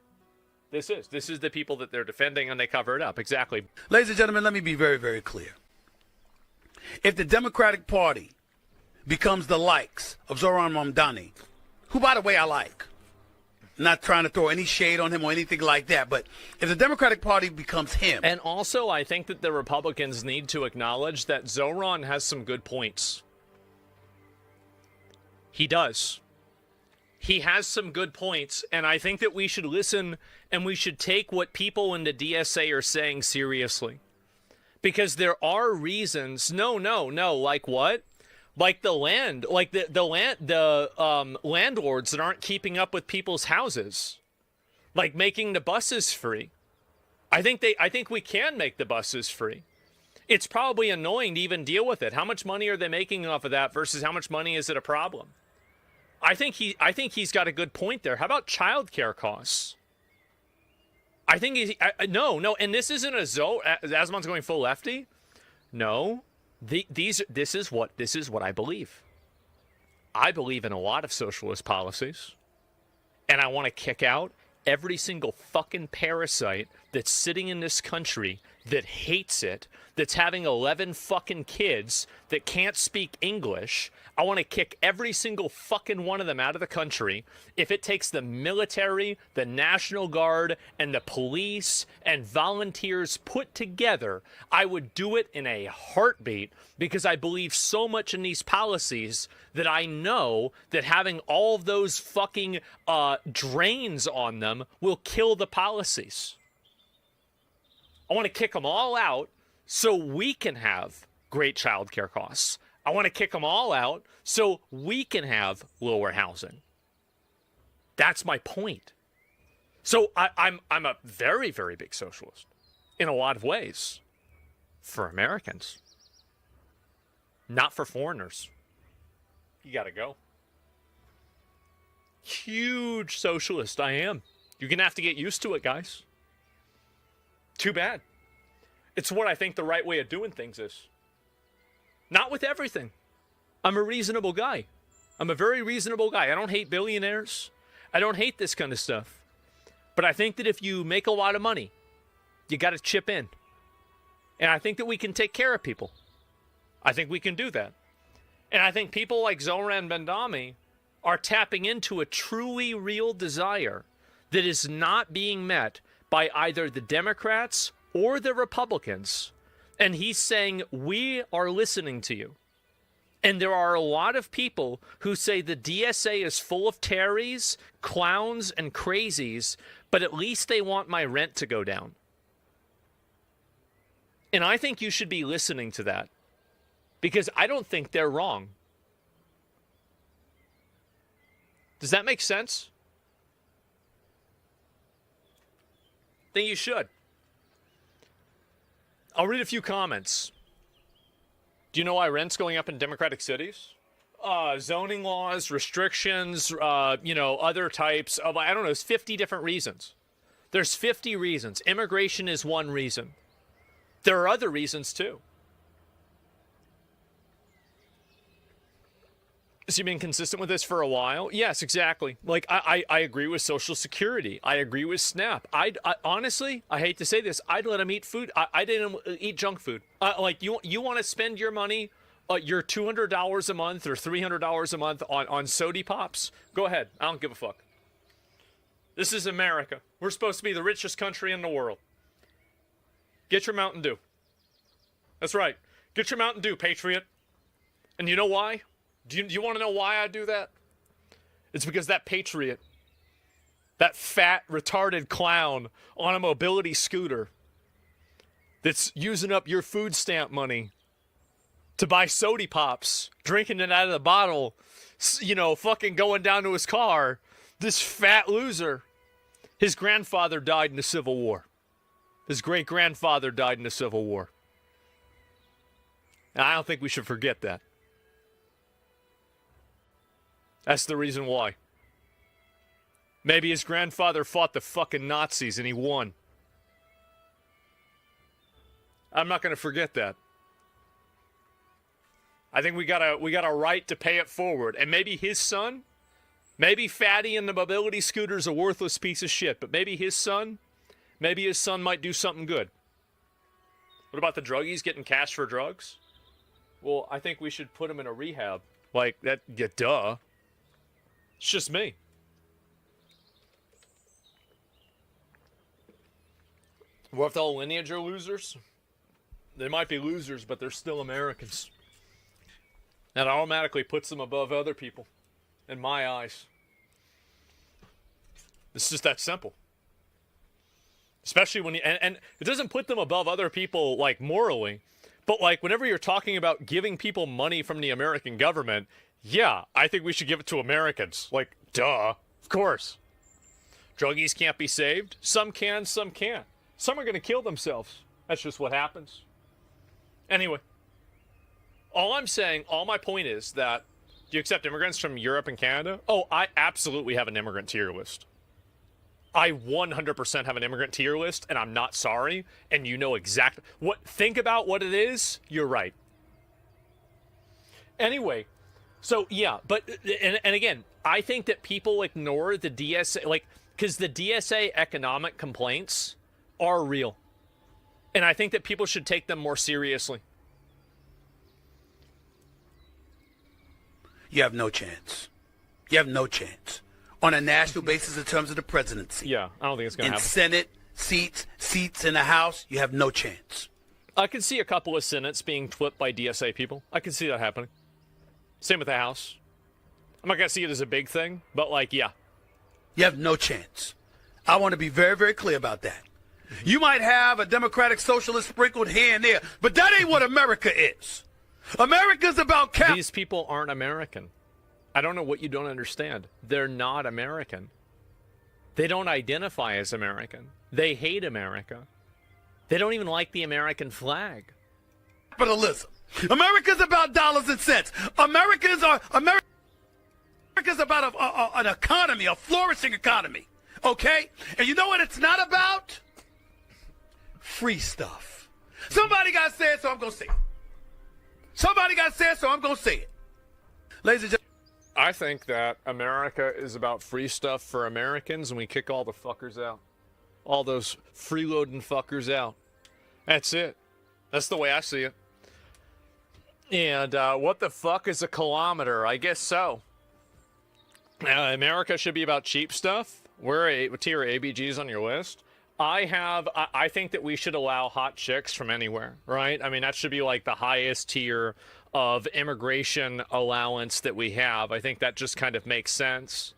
This is the people that they're defending, and they cover it up. Exactly. Ladies and gentlemen, let me be very, very clear. If the Democratic Party becomes the likes of Zohran Mamdani, who, by the way, I like, not trying to throw any shade on him or anything like that, but if the Democratic Party becomes him. And also, I think that the Republicans need to acknowledge that Zohran has some good points. He does. He has some good points, and I think that we should listen and we should take what people in the DSA are saying seriously. Because there are reasons. No, like what? Like the land, like the landlords that aren't keeping up with people's houses. Like making the buses free. I think we can make the buses free. It's probably annoying to even deal with it. How much money are they making off of that versus how much money is it a problem? I think he's got a good point there. How about childcare costs? I think no, and this isn't Asmon's going full lefty. No, this is what I believe. I believe in a lot of socialist policies, and I want to kick out every single fucking parasite that's sitting in this country that hates it, that's having 11 fucking kids that can't speak English. I want to kick every single fucking one of them out of the country. If it takes the military, the National Guard, and the police and volunteers put together, I would do it in a heartbeat because I believe so much in these policies that I know that having all of those fucking drains on them will kill the policies. I want to kick them all out so we can have great childcare costs. I want to kick them all out so we can have lower housing. That's my point. So I'm a very, very big socialist in a lot of ways for Americans, not for foreigners. You got to go. Huge socialist I am. You're going to have to get used to it, guys. Too bad. It's what I think the right way of doing things is. Not with everything. I'm a reasonable guy. I'm a very reasonable guy. I don't hate billionaires. I don't hate this kind of stuff. But I think that if you make a lot of money, you got to chip in. And I think that we can take care of people. I think we can do that. And I think people like Zohran Mamdani are tapping into a truly real desire that is not being met by either the Democrats or the Republicans. And he's saying, we are listening to you. And there are a lot of people who say the DSA is full of terries, clowns, and crazies, but at least they want my rent to go down. And I think you should be listening to that, because I don't think they're wrong. Does that make sense? I think you should. I'll read a few comments. Do you know why rent's going up in Democratic cities? Zoning laws, restrictions, other types of, I don't know, there's 50 different reasons. There's 50 reasons. Immigration is one reason. There are other reasons too. So you've been consistent with this for a while? Yes, exactly. Like, I agree with Social Security. I agree with SNAP. I honestly, I hate to say this, I'd let them eat food. I didn't eat junk food. You want to spend your money, your $200 a month or $300 a month on Sody Pops? Go ahead. I don't give a fuck. This is America. We're supposed to be the richest country in the world. Get your Mountain Dew. That's right. Get your Mountain Dew, Patriot. And you know why? Do you want to know why I do that? It's because that patriot, that fat, retarded clown on a mobility scooter that's using up your food stamp money to buy Sody Pops, drinking it out of the bottle, fucking going down to his car, this fat loser, his grandfather died in the Civil War. His great-grandfather died in the Civil War. And I don't think we should forget that. That's the reason why. Maybe his grandfather fought the fucking Nazis and he won. I'm not going to forget that. I think we got a right to pay it forward. And maybe his son, maybe Fatty in the mobility scooter's a worthless piece of shit, but maybe his son, Maybe his son might do something good. What about the druggies getting cash for drugs? Well, I think we should put him in a rehab. Like, that, yeah, duh. It's just me. What if the whole lineage are losers? They might be losers, but they're still Americans. That automatically puts them above other people, in my eyes. It's just that simple. Especially when you, and it doesn't put them above other people, like, morally. But, like, whenever you're talking about giving people money from the American government, yeah, I think we should give it to Americans. Like, duh. Of course. Druggies can't be saved. Some can, some can't. Some are going to kill themselves. That's just what happens. Anyway. All I'm saying, all my point is that, do you accept immigrants from Europe and Canada? Oh, I absolutely have an immigrant tier list. I 100% have an immigrant tier list, and I'm not sorry, and you know exactly what. Think about what it is. You're right. Anyway, so yeah, but and again, I think that people ignore the DSA, like, because the DSA economic complaints are real, and I think that people should take them more seriously. You have no chance. You have no chance. On a national basis in terms of the presidency. Yeah, I don't think it's going to happen. In Senate seats in the House, you have no chance. I can see a couple of Senates being flipped by DSA people. I can see that happening. Same with the House. I'm not going to see it as a big thing, but, like, yeah. You have no chance. I want to be very, very clear about that. You might have a Democratic Socialist sprinkled here and there, but that ain't what America is. America's about These people aren't American. I don't know what you don't understand. They're not American. They don't identify as American. They hate America. They don't even like the American flag. Capitalism. America's about dollars and cents. America's about an economy, a flourishing economy. Okay? And you know what it's not about? Free stuff. Somebody got to say it, so I'm going to say it. Somebody got to say it, so I'm going to say it. Ladies and gentlemen. I think that America is about free stuff for Americans, and we kick all the fuckers out. All those freeloading fuckers out. That's it. That's the way I see it. And what the fuck is a kilometer? I guess so. America should be about cheap stuff. What tier are ABGs on your list? I think that we should allow hot chicks from anywhere, right? I mean, that should be like the highest tier of immigration allowance that we have. I think that just kind of makes sense.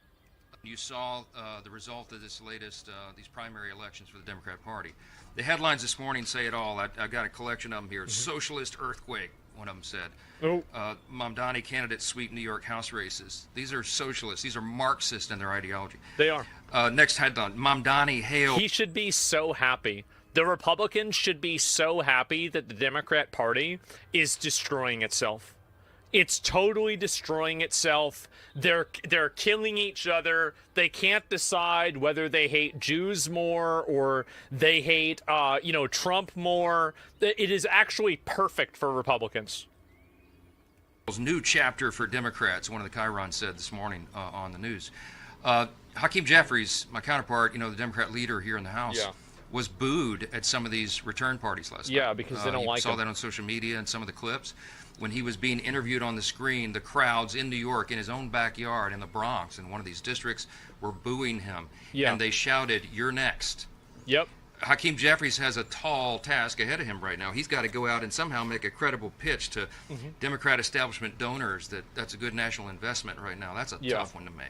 You saw the result of this latest, these primary elections for the Democrat Party. The headlines this morning say it all. I've got a collection of them here. Socialist earthquake, one of them said. Oh. Mamdani candidates sweep New York House races. These are socialists. These are Marxist in their ideology. They are. Next headline, Mamdani hailed. He should be so happy. The Republicans should be so happy that the Democrat Party is destroying itself. It's totally destroying itself. They're killing each other. They can't decide whether they hate Jews more or they hate Trump more. It is actually perfect for Republicans. New chapter for Democrats, one of the Chiron said this morning on the news. Hakeem Jeffries, my counterpart, the Democrat leader here in the House, was booed at some of these return parties last night. Yeah, because they don't like him. You saw that on social media and some of the clips. When he was being interviewed on the screen, the crowds in New York, in his own backyard, in the Bronx, in one of these districts, were booing him. Yeah. And they shouted, "You're next." Yep. Hakeem Jeffries has a tall task ahead of him right now. He's got to go out and somehow make a credible pitch to Democrat establishment donors that that's a good national investment right now. That's a tough one to make.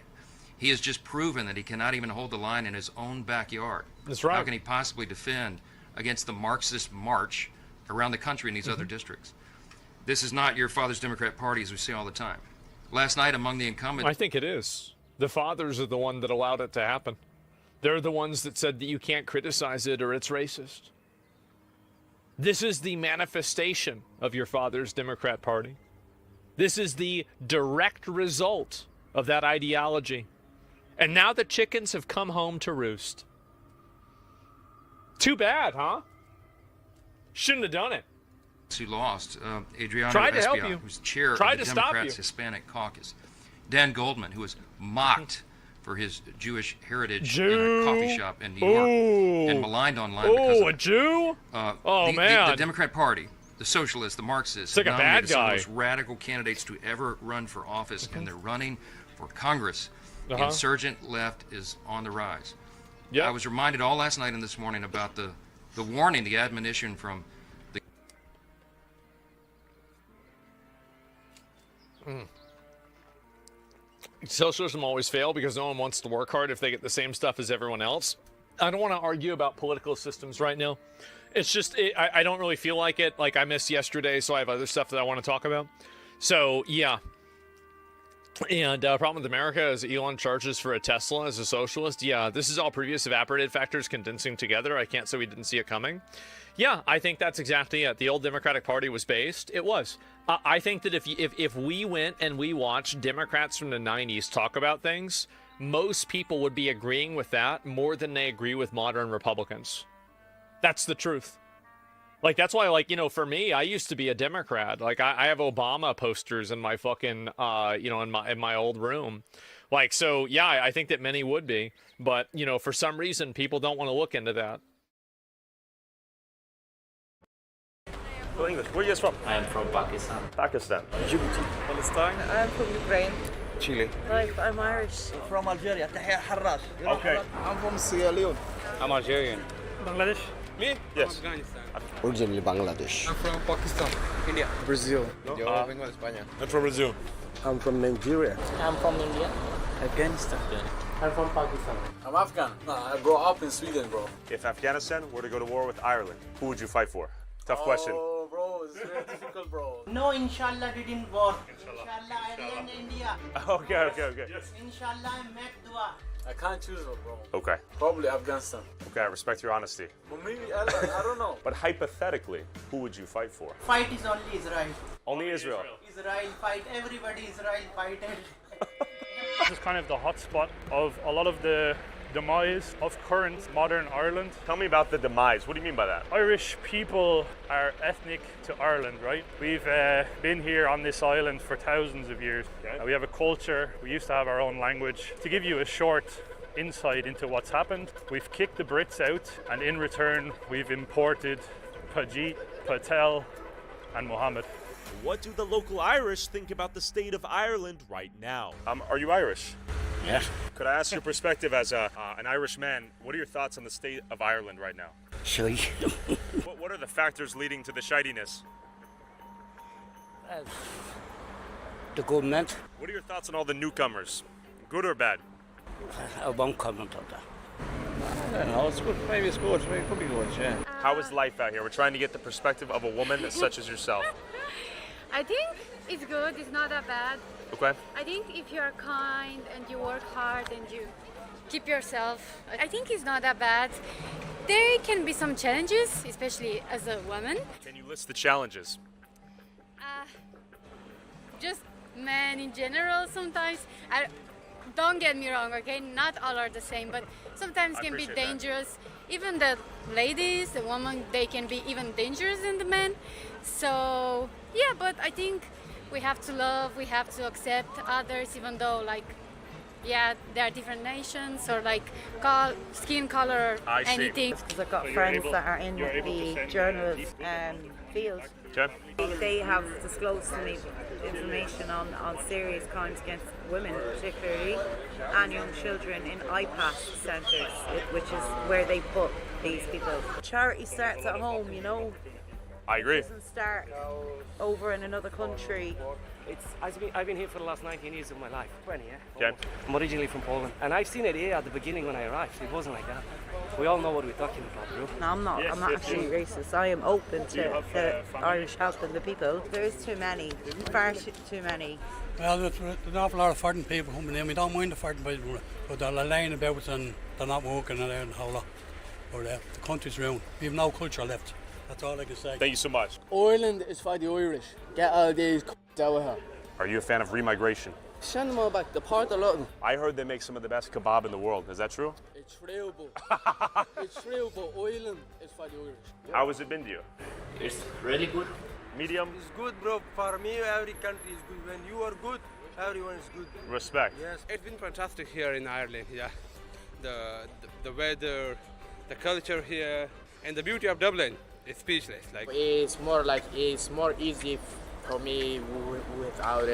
He has just proven that he cannot even hold the line in his own backyard. That's right. How can he possibly defend against the Marxist march around the country in these other districts? This is not your father's Democrat Party, as we say all the time. Last night, among the incumbents... I think it is. The fathers are the one that allowed it to happen. They're the ones that said that you can't criticize it or it's racist. This is the manifestation of your father's Democrat Party. This is the direct result of that ideology. And now the chickens have come home to roost. Too bad, huh? Shouldn't have done it. Who lost, Adriano Tried to help Espeon, you. who's chair Tried of to the stop Democrats' you. Hispanic Caucus. Dan Goldman, who was mocked for his Jewish heritage in a coffee shop in New York and maligned online because of a Jew? The Democrat Party, the socialists, the Marxists, like a bad guy. Some of the most radical candidates to ever run for office, and they're running for Congress. The insurgent left is on the rise. I was reminded all last night and this morning about the warning, the admonition from the... Socialism always fail because no one wants to work hard if they get the same stuff as everyone else. I don't want to argue about political systems right now. It's just, I don't really feel like it. Like, I missed yesterday, so I have other stuff that I want to talk about. So, yeah. And problem with America is Elon charges for a Tesla as a socialist. Yeah, this is all previous evaporated factors condensing together. I can't say we didn't see it coming. Yeah, I think that's exactly it. The old Democratic Party was based. It was. I think that if we went and we watched Democrats from the 90s talk about things, most people would be agreeing with that more than they agree with modern Republicans. That's the truth. Like, that's why, like, you know, for me, I used to be a Democrat. Like, I have Obama posters in my fucking, you know, in my old room. Like, so, yeah, I think that many would be. But, you know, for some reason, people don't want to look into that. English. Where are you guys from? I am from Pakistan. Pakistan. Djibouti. Palestine. I'm from Ukraine. Chile. I'm Irish. From Algeria. Tahir Harras. Okay. I'm from Sierra Leone. I'm Algerian. Bangladesh. Me? Yes. Originally Bangladesh. I'm from Pakistan. India. Brazil. Yo vengo de España. I'm from Brazil. I'm from Nigeria. I'm from India. Afghanistan. I'm from Pakistan. I'm Afghan. I grew up in Sweden, bro. If Afghanistan were to go to war with Ireland, who would you fight for? Tough question. Oh, bro, it's very difficult, bro. No, inshallah didn't work. Inshallah, Ireland, India. Okay. Yes. Inshallah, I met dua. I can't choose, bro. Okay. Probably Afghanistan. Okay, I respect your honesty. But maybe Ireland, I don't know. But hypothetically, who would you fight for? Fight is only Israel. Only Israel. Israel fight, everybody Israel fight. This is kind of the hotspot of a lot of the demise of current modern Ireland. Tell me about the demise. What do you mean by that? Irish people are ethnic to Ireland, right? We've been here on this island for thousands of years. Okay. We have a culture. We used to have our own language. To give you a short insight into what's happened, we've kicked the Brits out, and in return, we've imported Pajit, Patel, and Mohammed. What do the local Irish think about the state of Ireland right now? Are you Irish? Yes. Could I ask your perspective as an Irish man? What are your thoughts on the state of Ireland right now? Shy. What are the factors leading to the shidiness? The government. What are your thoughts on all the newcomers? Good or bad? I won't comment on that. I don't know, it's good. Maybe it's good. Maybe it could be good, yeah. How is life out here? We're trying to get the perspective of a woman such as yourself. I think it's good. It's not that bad. Okay. I think if you are kind and you work hard and you keep yourself, I think it's not that bad. There can be some challenges, especially as a woman. Can you list the challenges? Just men in general sometimes. Don't get me wrong, okay? Not all are the same, but sometimes can be dangerous. That. Even the ladies, the women, they can be even dangerous than the men. So, yeah, but I think we have to love, we have to accept others, even though, like, yeah, there are different nations or like skin color or anything. Because I've got friends that are in the journalism field. Okay. They have disclosed to me information on serious crimes against women, particularly, and young children in IPAS centres, which is where they put these people. Charity starts at home, you know. I agree. It doesn't start over in another country. I've been here for the last 19 years of my life. 20, yeah? Okay. I'm originally from Poland, and I've seen it here at the beginning when I arrived. It wasn't like that. We all know what we're talking about, bro. No, I'm not. I'm not actually racist. I am open to Irish helping the people. There is too many, far too many. Well, there's an awful lot of foreign people coming in. We don't mind the foreign people, but they're lying about and they're not working and a whole lot. Or the country's ruined. We have no culture left. That's all I can say. Thank you so much. Ireland is for the Irish. Get all these out of here. Are you a fan of remigration? Send them all back. Deport a lot of them. I heard they make some of the best kebab in the world. Is that true? It's true, it's true, but Ireland is for the Irish. How has it been to you? It's really good. Medium? It's good, bro. For me, every country is good. When you are good, Everyone is good. Respect. Yes, it's been fantastic here in Ireland. Yeah, the weather, the culture here, and the beauty of Dublin is speechless. Like it's more easy for me without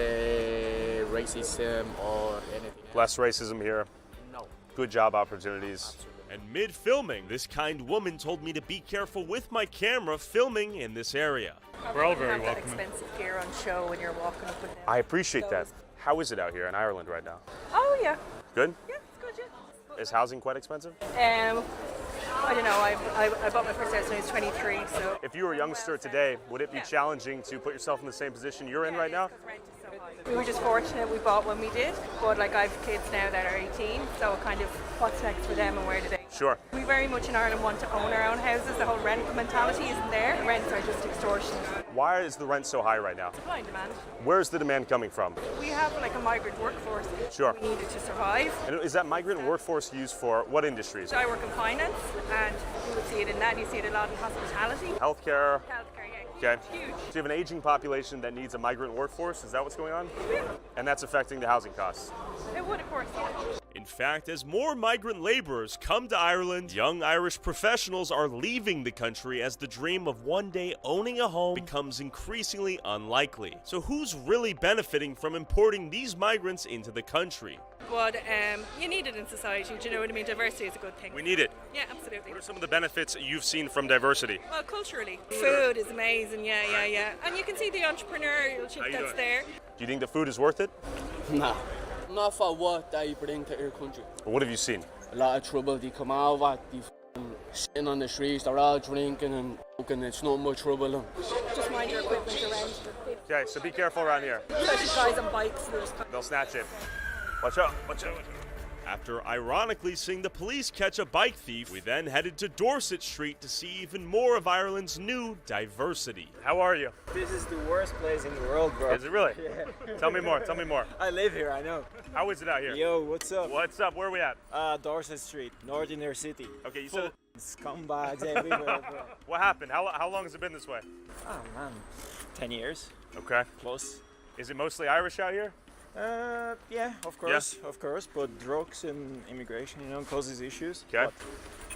racism or anything. Less racism here. No. Good job opportunities. And mid-filming, this kind woman told me to be careful with my camera filming in this area. We're all very welcome. welcoming. Expensive gear on show when you're walking up and down. I appreciate that. How is it out here in Ireland right now? Oh yeah. Good? Yeah, it's good, yeah. Is housing quite expensive? I don't know. I bought my first house when I was 23, so. If you were a youngster today, would it be challenging to put yourself in the same position you're in right now? We were just fortunate we bought when we did, but like I have kids now that are 18, so kind of what's next for them and where do they? Sure. We very much in Ireland want to own our own houses. The whole rent mentality isn't there. Rents are just extortionate. Why is the rent so high right now? Supply and demand. Where's the demand coming from? We have like a migrant workforce. Sure. We needed to survive. And is that migrant workforce used for what industries? So I work in finance, and you would see it in that. You see it a lot in hospitality. Healthcare. Healthcare, yeah. Okay. Huge. So you have an aging population that needs a migrant workforce. Is that what's going on? Yeah. And that's affecting the housing costs. It would, of course, yeah. In fact, as more migrant laborers come to Ireland, young Irish professionals are leaving the country as the dream of one day owning a home becomes increasingly unlikely. So who's really benefiting from importing these migrants into the country? But you need it in society, do you know what I mean? Diversity is a good thing. We need it. Yeah, absolutely. What are some of the benefits you've seen from diversity? Well, culturally. Food is amazing, yeah. And you can see the entrepreneurship that's there. Do you think the food is worth it? No. Not for what they bring to our country. What have you seen? A lot of trouble. They come over, they sitting on the streets, they're all drinking and smoking. It's not much trouble. Just mind your equipment around. Okay, so be careful around here. Especially guys on bikes. They'll snatch it. Watch out, watch out. After ironically seeing the police catch a bike thief, we then headed to Dorset Street to see even more of Ireland's new diversity. How are you? This is the worst place in the world, bro. Is it really? Yeah. Tell me more, tell me more. I live here, I know. How is it out here? Yo, what's up? What's up? Where are we at? Dorset Street, North Inner City. Okay, you said... Scumbags everywhere, bro. What happened? How long has it been this way? Oh, man. 10 years. Okay. Close. Is it mostly Irish out here? Yeah, of course, but drugs and immigration, causes issues. Okay. But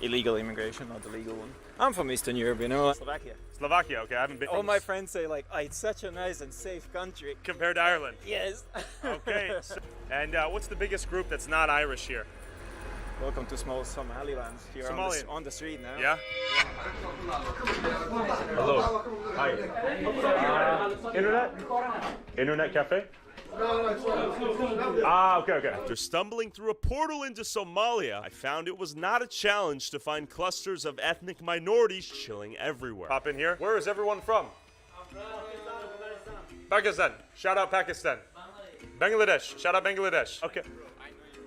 illegal immigration, not the legal one. I'm from Eastern Europe, Slovakia. Slovakia, okay, I haven't been. All my friends say it's such a nice and safe country. Compared to Ireland? Yes. Okay, and what's the biggest group that's not Irish here? Welcome to small Somaliland here on the street now. Yeah? Hello. Hi. Internet cafe? Okay. After stumbling through a portal into Somalia, I found it was not a challenge to find clusters of ethnic minorities chilling everywhere. Pop in here. Where is everyone from? Pakistan. Shout out Pakistan. Bangladesh. Shout out Bangladesh. Okay.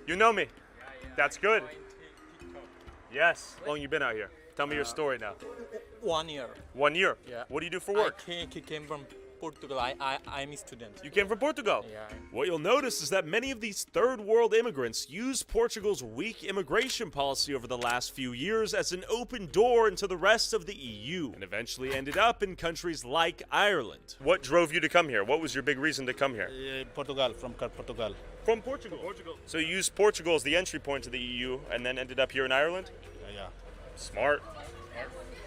You know me. That's good. Yes. How long you been out here? Tell me your story now. 1 year. 1 year? Yeah. What do you do for work? I came from Portugal. I'm a student. You came from Portugal? Yeah. What you'll notice is that many of these third world immigrants used Portugal's weak immigration policy over the last few years as an open door into the rest of the EU, and eventually ended up in countries like Ireland. What drove you to come here? What was your big reason to come here? Portugal, from Portugal. From Portugal? So you used Portugal as the entry point to the EU and then ended up here in Ireland? Yeah. Smart.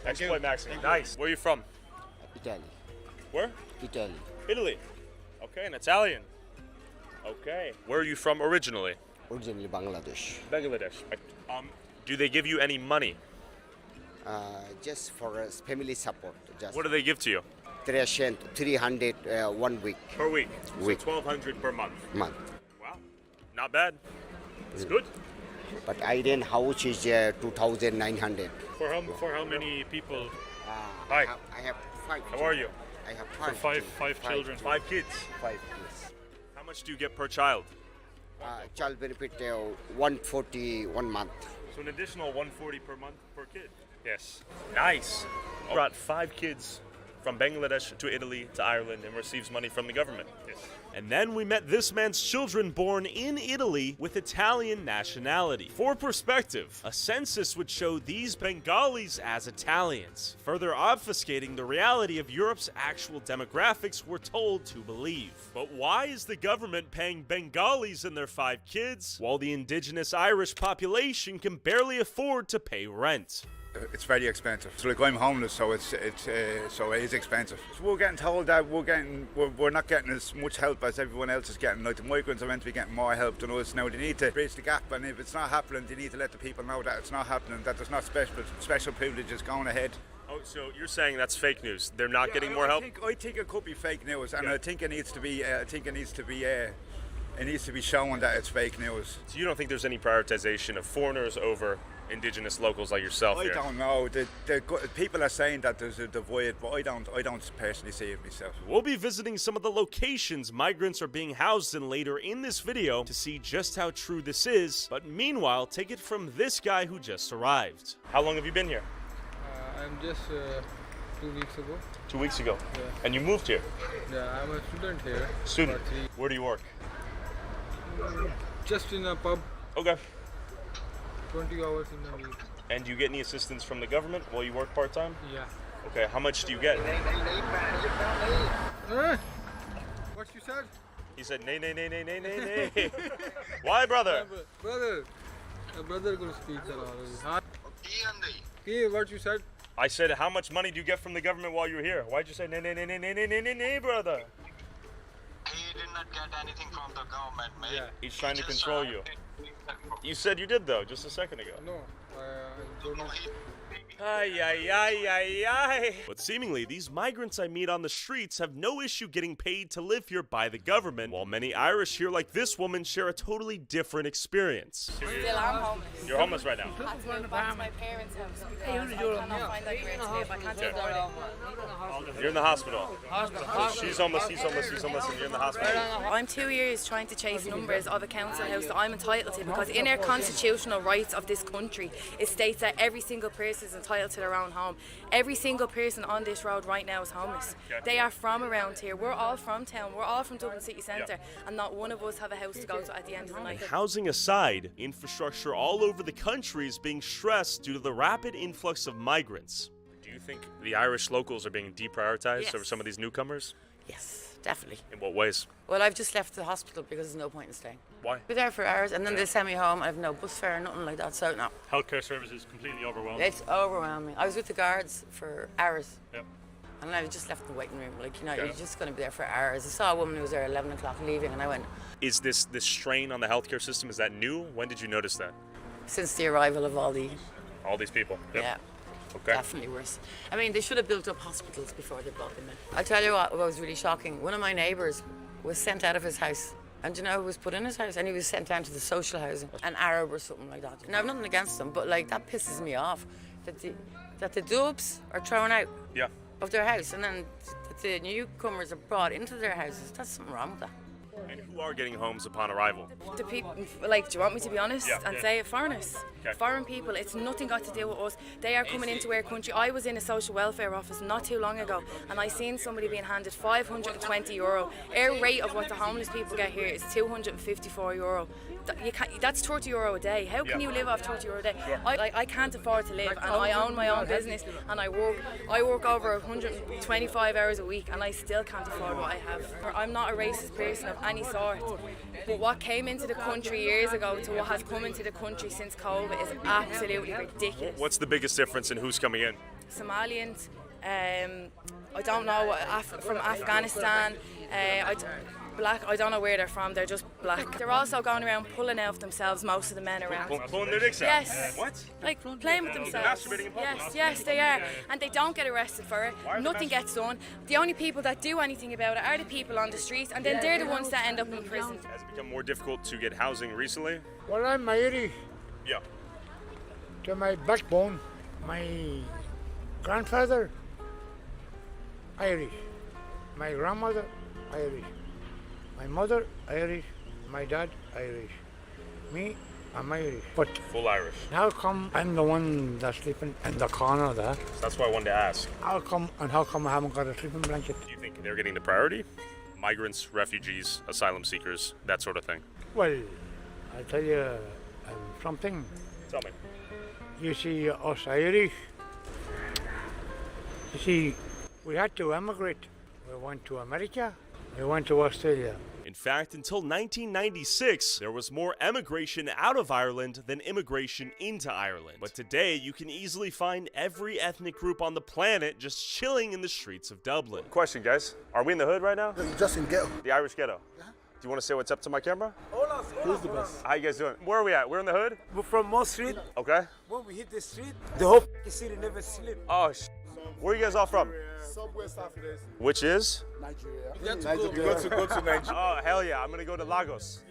Exploit maximum. Nice. Where are you from? Italy. Where? Italy. Italy. Okay, an Italian. Okay. Where are you from originally? Originally Bangladesh. Bangladesh. Do they give you any money? Just for family support. What do they give to you? 300 1 week. Per week. So 1,200 per month. Wow. Not bad. It's good. But Indian house is 2,900. For how many people? Hi. I have 5. How are you? I have five children. 5 kids. 5 kids. How much do you get per child? Child benefit 140 1 month. So an additional 140 per month per kid. Yes. Nice. Brought 5 kids from Bangladesh to Italy to Ireland and receives money from the government. Yes. And then we met this man's children born in Italy with Italian nationality. For perspective, a census would show these Bengalis as Italians, further obfuscating the reality of Europe's actual demographics we're told to believe. But why is the government paying Bengalis and their 5 kids while the indigenous Irish population can barely afford to pay rent? It's very expensive. So like I'm homeless, so it is expensive. So we're getting told that we're not getting as much help as everyone else is getting. Like the migrants are meant to be getting more help than us. Now they need to bridge the gap, and if it's not happening, they need to let the people know that it's not happening. That there's not special privileges going ahead. Oh, so you're saying that's fake news? They're not getting more help? I think it could be fake news, and I think it needs to be. It needs to be shown that it's fake news. So you don't think there's any prioritization of foreigners over indigenous locals like yourself I here? don't know. The people are saying that there's a divide, but I don't personally see it myself. We'll be visiting some of the locations migrants are being housed in later in this video to see just how true this is, but meanwhile, take it from this guy who just arrived. How long have you been here? I'm just 2 weeks ago. 2 weeks ago? Yeah. And you moved here? Yeah, I'm a student here. Student? Where do you work? Just in a pub. Okay. 20 hours in a week. And do you get any assistance from the government while you work part-time? Yeah. Okay, how much do you get? What you said? He said, nay, nay, nay, nay, nay, nay, nay. Why, brother? Brother gonna speak a lot. Hey, what you said? I said, how much money do you get from the government while you're here? Why'd you say, nay, nay, nay, nay, nay, nay, nay, nay, nay, brother? He did not get anything from the government, mate. Yeah. He's trying to control you. You said you did, though, just a second ago. No, I don't know. Ay, ay, ay, ay, ay. But seemingly, these migrants I meet on the streets have no issue getting paid to live here by the government, while many Irish here like this woman share a totally different experience. Still am homeless. You're homeless right now? I have to go back to my parents' house because I cannot find anywhere to live. I can't afford it. You're in the hospital. So she's homeless, he's homeless, he's homeless, and you're in the hospital. I'm 2 years trying to chase numbers of a council house that I'm entitled to because in our constitutional rights of this country, it states that every single person is entitled to their own home. Every single person on this road right now is homeless. They are from around here. We're all from town. We're all from Dublin City Centre, and not one of us have a house to go to at the end of the night. Housing aside, infrastructure all over the country is being stressed due to the rapid influx of migrants. Do you think the Irish locals are being deprioritized over some of these newcomers? Yes, definitely. In what ways? Well, I've just left the hospital because there's no point in staying. Why? Be there for hours and then they send me home. I have no bus fare, nothing like that, so no. Healthcare services completely overwhelming. It's overwhelming. I was with the guards for hours. Yep. And I just left the waiting room. Like, you know, you're just going to be there for hours. I saw a woman who was there at 11 o'clock leaving, and I went. Is this strain on the healthcare system, is that new? When did you notice that? Since the arrival of all these people. Yep. Yeah. Okay. Definitely worse. I mean, they should have built up hospitals before they brought them in. I'll tell you what was really shocking. One of my neighbours was sent out of his house. And you know who was put in his house? And he was sent down to the social housing, an Arab or something like that. Now, I've nothing against them, but like that pisses me off. That the dubs are thrown out of their house and then the newcomers are brought into their houses. That's something wrong with that. And who are getting homes upon arrival? The people, like, do you want me to be honest and say it? Foreigners. Okay. Foreign people, it's nothing got to do with us. They are coming into our country. I was in a social welfare office not too long ago and I seen somebody being handed €520. Our rate of what the homeless people get here is €254. That's €30 a day. How can you live off €30 a day? I can't afford to live and I own my own business and I work over 125 hours a week and I still can't afford what I have. I'm not a racist person of any sort, but what came into the country years ago to what has come into the country since COVID is absolutely ridiculous. What's the biggest difference in who's coming in? Somalians, I don't know, from Afghanistan, black, I don't know where they're from, they're just black. They're also going around pulling out themselves, most of the men around. Pulling their dicks out? Yes. What? Like playing with themselves. Masturbating in public? Yes, they are. And they don't get arrested for it. Nothing gets done. The only people that do anything about it are the people on the streets, and then they're the ones that end up in prison. Has it become more difficult to get housing recently? Well, I'm Irish. Yeah. To my backbone, my grandfather, Irish. My grandmother, Irish. My mother, Irish. My dad, Irish. Me, I'm Irish. But Full Irish. how come I'm the one that's sleeping in the corner there? That's why I wanted to ask. How come I haven't got a sleeping blanket? Do you think they're getting the priority? Migrants, refugees, asylum seekers, that sort of thing. Well, I'll tell you something. Tell me. You see, us Irish, you see, we had to emigrate. We went to America, we went to Australia. In fact, until 1996, there was more emigration out of Ireland than immigration into Ireland. But today, you can easily find every ethnic group on the planet just chilling in the streets of Dublin. Question, guys. Are we in the hood right now? You're just in ghetto. The Irish ghetto. Do you want to say what's up to my camera? Who's the best? How you guys doing? Where are we at? We're in the hood? We're from Moss Street. Okay. When we hit the street, the whole city never sleep. Oh, where are you guys all from? Southwest Africa. Which is? Nigeria. You go to Nigeria. Oh, hell yeah. I'm going to go to Lagos.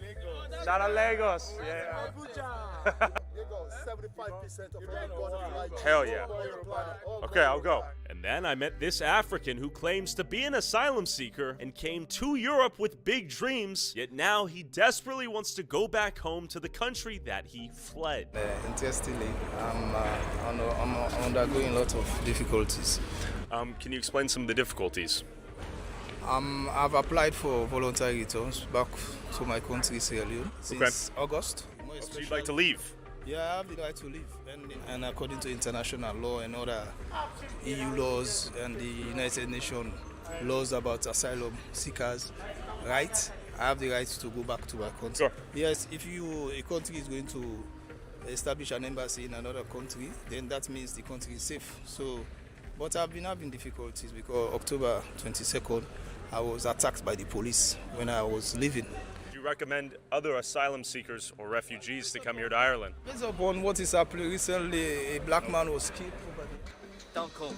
Shout out Lagos. Yeah. Lagos, 75% of everybody. Hell yeah. Okay, I'll go. And then I met this African who claims to be an asylum seeker and came to Europe with big dreams, yet now he desperately wants to go back home to the country that he fled. Interestingly, I'm undergoing a lot of difficulties. Can you explain some of the difficulties? I've applied for voluntary returns back to my country, Sierra Leone, since August. So you'd like to leave? Yeah, I have the right to leave. And according to international law and other EU laws and the United Nations laws about asylum seekers' rights, I have the right to go back to my country. Sure. Yes, if a country is going to establish an embassy in another country, then that means the country is safe. But I've been having difficulties because October 22nd, I was attacked by the police when I was leaving. Do you recommend other asylum seekers or refugees to come here to Ireland? Based upon what is happening recently, a black man was killed. Don't come.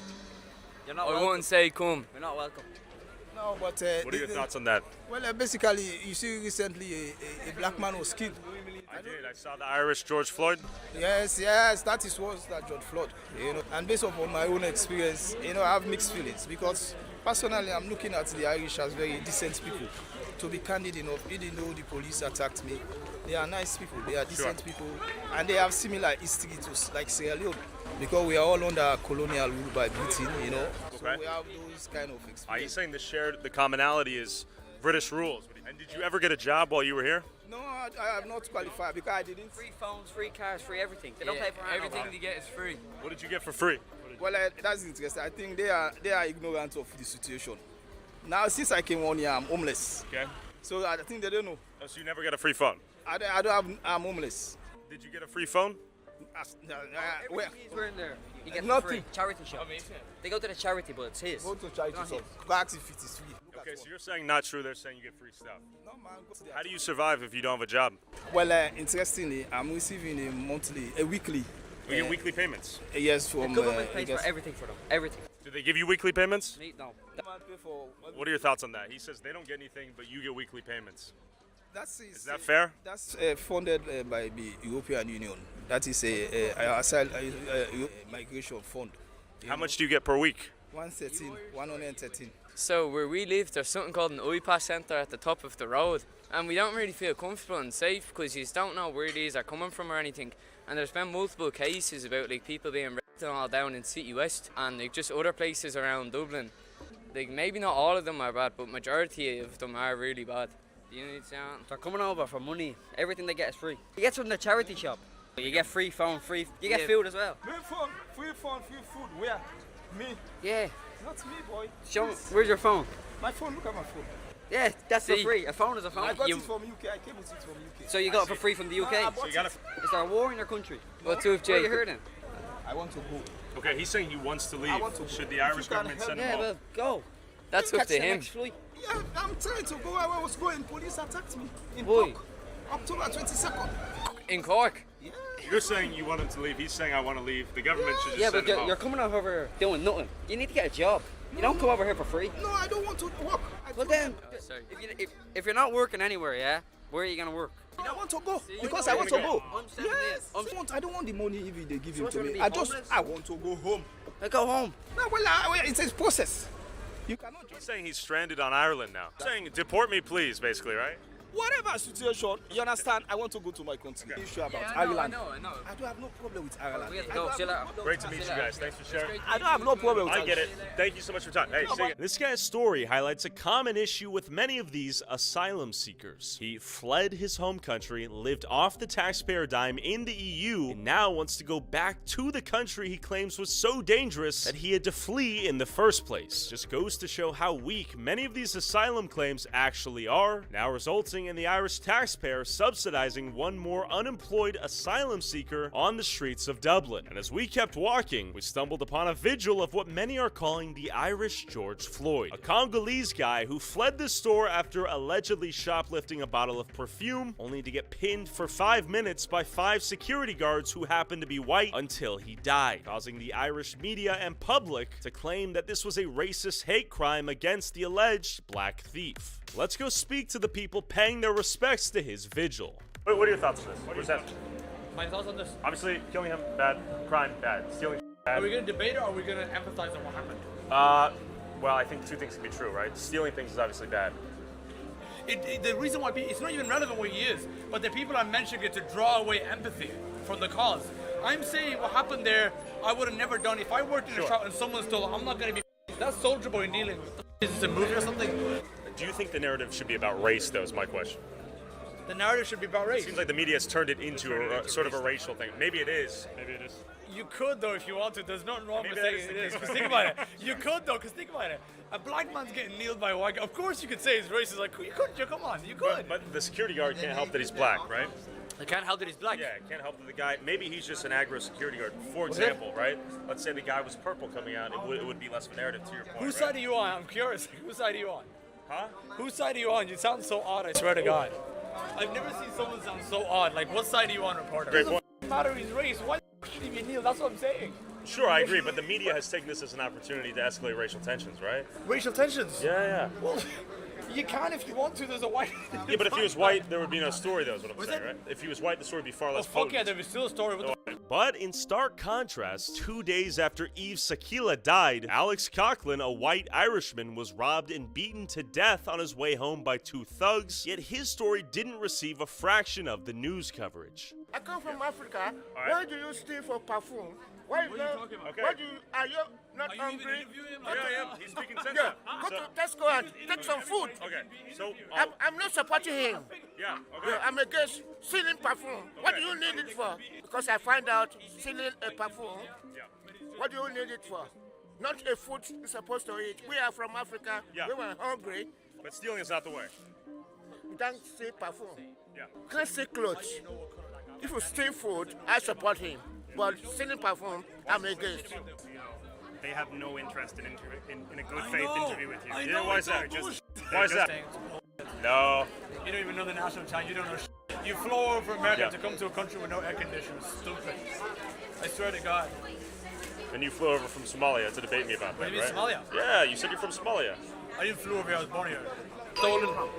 You're not I welcome. won't say come. You're not welcome. No, but... what are your thoughts on that? Well, basically, you see recently a black man was killed. I did. I saw the Irish George Floyd. Yes, that is what that George Floyd. And based upon my own experience, I have mixed feelings because personally, I'm looking at the Irish as very decent people. To be candid enough, even though the police attacked me, they are nice people. They are decent people, and they have similar history to like Sierra Leone because we are all under colonial rule by Britain. So we have those kind of experience. Are you saying the commonality is British rules? And did you ever get a job while you were here? No, I have not qualified because I didn't. Free phones, free cars, free everything. They don't pay for everything they get is free. What did you get for free? Well, that's interesting. I think they are ignorant of the situation. Now, since I came on here, I'm homeless. Okay. So I think they don't know. Oh, so you never got a free phone? I don't have. I'm homeless. Did you get a free phone? Where? We're in there. You get Nothing. free. Charity shop. They go to the charity, but it's his. Go to charity Not shop. his. Go ask if it is free. Okay, so you're saying not true. They're saying you get free stuff. No, man. How do you survive if you don't have a job? Well, interestingly, I'm receiving a weekly. We get weekly payments. Yes, from The government pays for everything for them. Everything. Do they give you weekly payments? No. What are your thoughts on that? He says they don't get anything, but you get weekly payments. Is that fair? That's funded by the European Union. That is a migration fund. How much do you get per week? 113. So where we live, there's something called an IPAS centre at the top of the road, and we don't really feel comfortable and safe because you don't know where these are coming from or anything. And there's been multiple cases about like people being raped and all down in City West and like just other places around Dublin. Like maybe not all of them are bad, but majority of them are really bad. Do you need something? They're coming over for money. Everything they get is free. You get from the charity shop. You get free phone, free. You get food as well. Free phone, free food. Where? Me? Yeah. Not me, boy. Show me. Where's your phone? My phone. Look at my phone. Yeah, that's for free. A phone is a phone. I got it from UK. I came with it from UK. So you got it for free from the UK? Is there a war in your country? What's up, Jake? Where are you hearing? I want to go. Okay, he's saying he wants to leave. Should the Irish government send him Yeah, home? well, go. That's up to him. Yeah, I'm trying to go. I was going. Police attacked me in Boy. Cork. October 22nd. In Cork? Yeah. You're saying you want him to leave. He's saying I want to leave. The government should just Yeah, send but him home. you're coming over here doing nothing. You need to get a job. You don't come over here for free. No, I don't want to work. Well then, if you're not working anywhere, yeah, where are you gonna work? I want to go because I want to go. Yes. I don't want the money if they give it to me. I want to go home. I go home. No, well, it's a process. You cannot He's saying he's stranded on Ireland now. Saying deport me, please, basically, right? whatever situation, you understand, I want to go to my country. Issue about Ireland. I know. I don't have no problem with Ireland. Great to meet you guys. Thanks for sharing. I don't have no problem with I get it. Thank you so much for your time. Hey, see you. This guy's story highlights a common issue with many of these asylum seekers. He fled his home country, lived off the taxpayer dime in the EU, and now wants to go back to the country he claims was so dangerous that he had to flee in the first place. Just goes to show how weak many of these asylum claims actually are, now resulting in the Irish taxpayer subsidizing one more unemployed asylum seeker on the streets of Dublin. And as we kept walking, we stumbled upon a vigil of what many are calling the Irish George Floyd, a Congolese guy who fled the store after allegedly shoplifting a bottle of perfume, only to get pinned for 5 minutes by 5 security guards who happened to be white until he died, causing the Irish media and public to claim that this was a racist hate crime against the alleged black thief. Let's go speak to the people paying their respects to his vigil. What are your thoughts on this? What is that? My thoughts on this? Obviously, killing him, bad. Crime, bad. Stealing, bad. Are we going to debate or are we going to emphasize on what happened? Well, I think two things can be true, right? Stealing things is obviously bad. The reason why it's not even relevant what he is, but the people I'm mentioning it to draw away empathy from the cause. I'm saying what happened there, I would have never done. If I worked in a shop and someone stole, I'm not going to be. That's Soldier Boy kneeling. Is this a movie or something? Do you think the narrative should be about race, though, is my question? The narrative should be about race. It seems like the media has turned it into a sort of a racial thing. Maybe it is. Maybe it is. You could though if you want to. There's nothing wrong with saying it is. Because think about it. You could though. Because think about it. A black man's getting kneeled by a white guy. Of course you could say he's racist. Like you could. Come on. You could. But the security guard can't help that he's black, right? I can't help that he's black. Yeah, can't help that the guy. Maybe he's just an aggro security guard. For example, right? Let's say the guy was purple coming out. It would be less of a narrative to your point. Whose right? side are you on? I'm curious. Whose side are you on? Huh? Whose side are you on? You sound so odd. I swear to God. I've never seen someone sound so odd. Like, what side are you on, reporter? Great point. It doesn't matter his race. Why should he be kneel? That's what I'm saying. Sure, I agree, but the media has taken this as an opportunity to escalate racial tensions, right? Racial tensions? Yeah. Well, you can if you want to. There's a white. Yeah, but if he was white, there would be no story, though, is what I'm saying, right? If he was white, the story would be far less fuck yeah, there was still a story. But in stark contrast, 2 days after Eve Sakila died, Alex Coughlin, a white Irishman, was robbed and beaten to death on his way home by 2 thugs, yet his story didn't receive a fraction of the news coverage. I come from Africa. Right. Why do you steal for perfume? Why What are you talking about? Okay. Why do you, are you not hungry? Yeah, I am. He's speaking sense. Yeah, now. go to Tesco and take some food. Okay, so I'm not supporting him. Yeah, okay. Yeah, I'm against stealing perfume. What do you need it for? Because I find out stealing a perfume. What do you need it for? Not a food you're supposed to eat. We are from Africa. Yeah. We were hungry. But stealing is not the way. You don't steal perfume. Yeah. Can't steal clothes. If you steal food, I support him. But stealing perfume, I'm against. They have no interest in a good faith interview with you. Yeah, why is that? Why is that? No. You don't even know the national time. You don't know. You flew over America to come to a country with no air conditioning. Stupid. I swear to God. And you flew over from Somalia to debate me about that, What do you right? mean Somalia? Yeah, you said you're from Somalia. I didn't flew over here. I was born here. Stolen.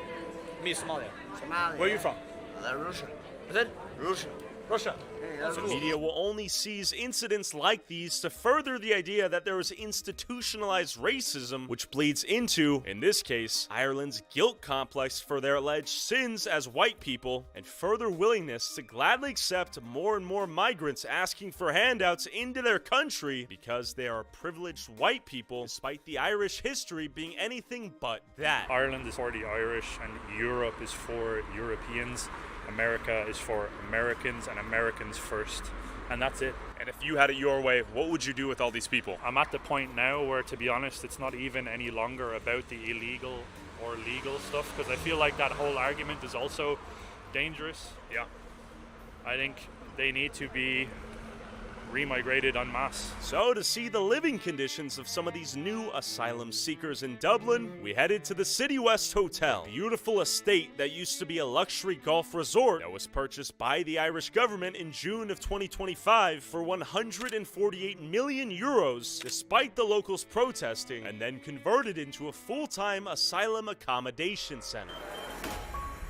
Me, Somalia. Somalia. Where are you from? Russia. Is it? Russia. Russia. The media will only seize incidents like these to further the idea that there is institutionalized racism, which bleeds into, in this case, Ireland's guilt complex for their alleged sins as white people, and further willingness to gladly accept more and more migrants asking for handouts into their country because they are privileged white people, despite the Irish history being anything but that. Ireland is for the Irish and Europe is for Europeans. America is for Americans and Americans first, and that's it. And if you had it your way, what would you do with all these people? I'm at the point now where, to be honest, it's not even any longer about the illegal or legal stuff, because I feel like that whole argument is also dangerous. Yeah. I think they need to be remigrated en masse. So to see the living conditions of some of these new asylum seekers in Dublin, we headed to the City West Hotel, a beautiful estate that used to be a luxury golf resort that was purchased by the Irish government in June of 2025 for 148 million euros, despite the locals protesting, and then converted into a full-time asylum accommodation center.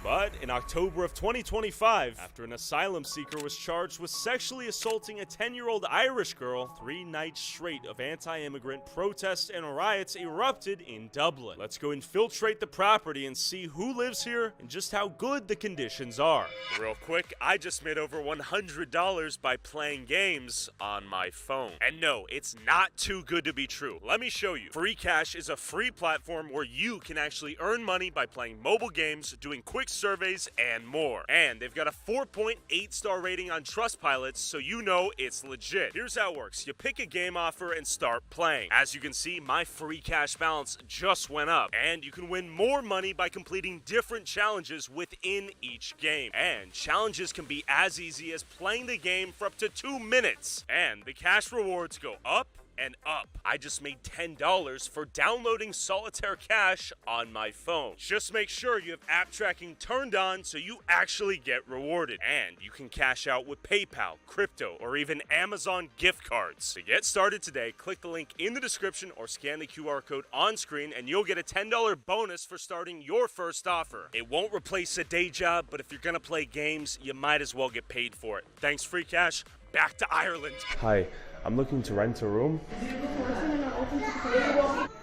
But in October of 2025, after an asylum seeker was charged with sexually assaulting a 10-year-old Irish girl, 3 nights straight of anti-immigrant protests and riots erupted in Dublin. Let's go infiltrate the property and see who lives here and just how good the conditions are. Real quick, I just made over $100 by playing games on my phone. And no, it's not too good to be true. Let me show you. Free Cash is a free platform where you can actually earn money by playing mobile games, doing quick surveys, and more. And they've got a 4.8 star rating on Trustpilot, so you know it's legit. Here's how it works. You pick a game offer and start playing. As you can see, my Free Cash balance just went up, and you can win more money by completing different challenges within each game. And challenges can be as easy as playing the game for up to 2 minutes. And the cash rewards go up and up. I just made $10 for downloading Solitaire Cash on my phone. Just make sure you have app tracking turned on so you actually get rewarded. And you can cash out with PayPal, crypto, or even Amazon gift cards. To get started today, click the link in the description or scan the QR code on screen and you'll get a $10 bonus for starting your first offer. It won't replace a day job, but if you're gonna play games, you might as well get paid for it. Thanks, Free Cash. Back to Ireland. Hi. I'm looking to rent a room.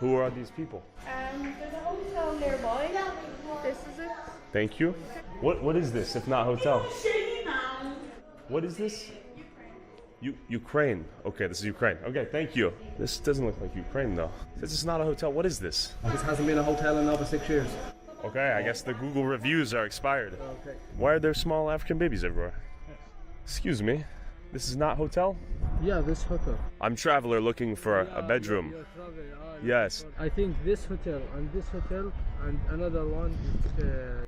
Who are these people? There's a hotel nearby. This is it. Thank you. What is this if not hotel? What is this? Ukraine. Okay, this is Ukraine. Okay, thank you. This doesn't look like Ukraine though. This is not a hotel. What is this? This hasn't been a hotel in over 6 years. Okay, I guess the Google reviews are expired. Okay. Why are there small African babies everywhere? Excuse me. This is not hotel? Yeah, this hotel. I'm traveler looking for a bedroom. Yes. I think this hotel and this hotel and another one.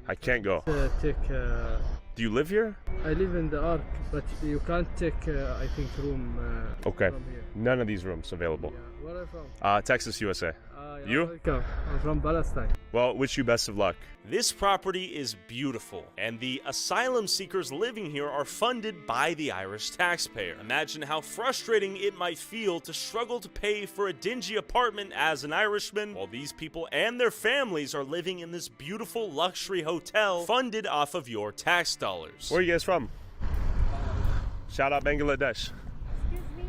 I can't go. Take. Do you live here? I live in the Ark, but you can't take. I think room. Okay. From here. None of these rooms available. Yeah. Where are you from? Texas, USA. Yeah, You? welcome. I'm from Palestine. Well, wish you best of luck. This property is beautiful, and the asylum seekers living here are funded by the Irish taxpayer. Imagine how frustrating it might feel to struggle to pay for a dingy apartment as an Irishman, while these people and their families are living in this beautiful luxury hotel funded off of your tax dollars. Where are you guys from? Shout out Bangladesh. Excuse me.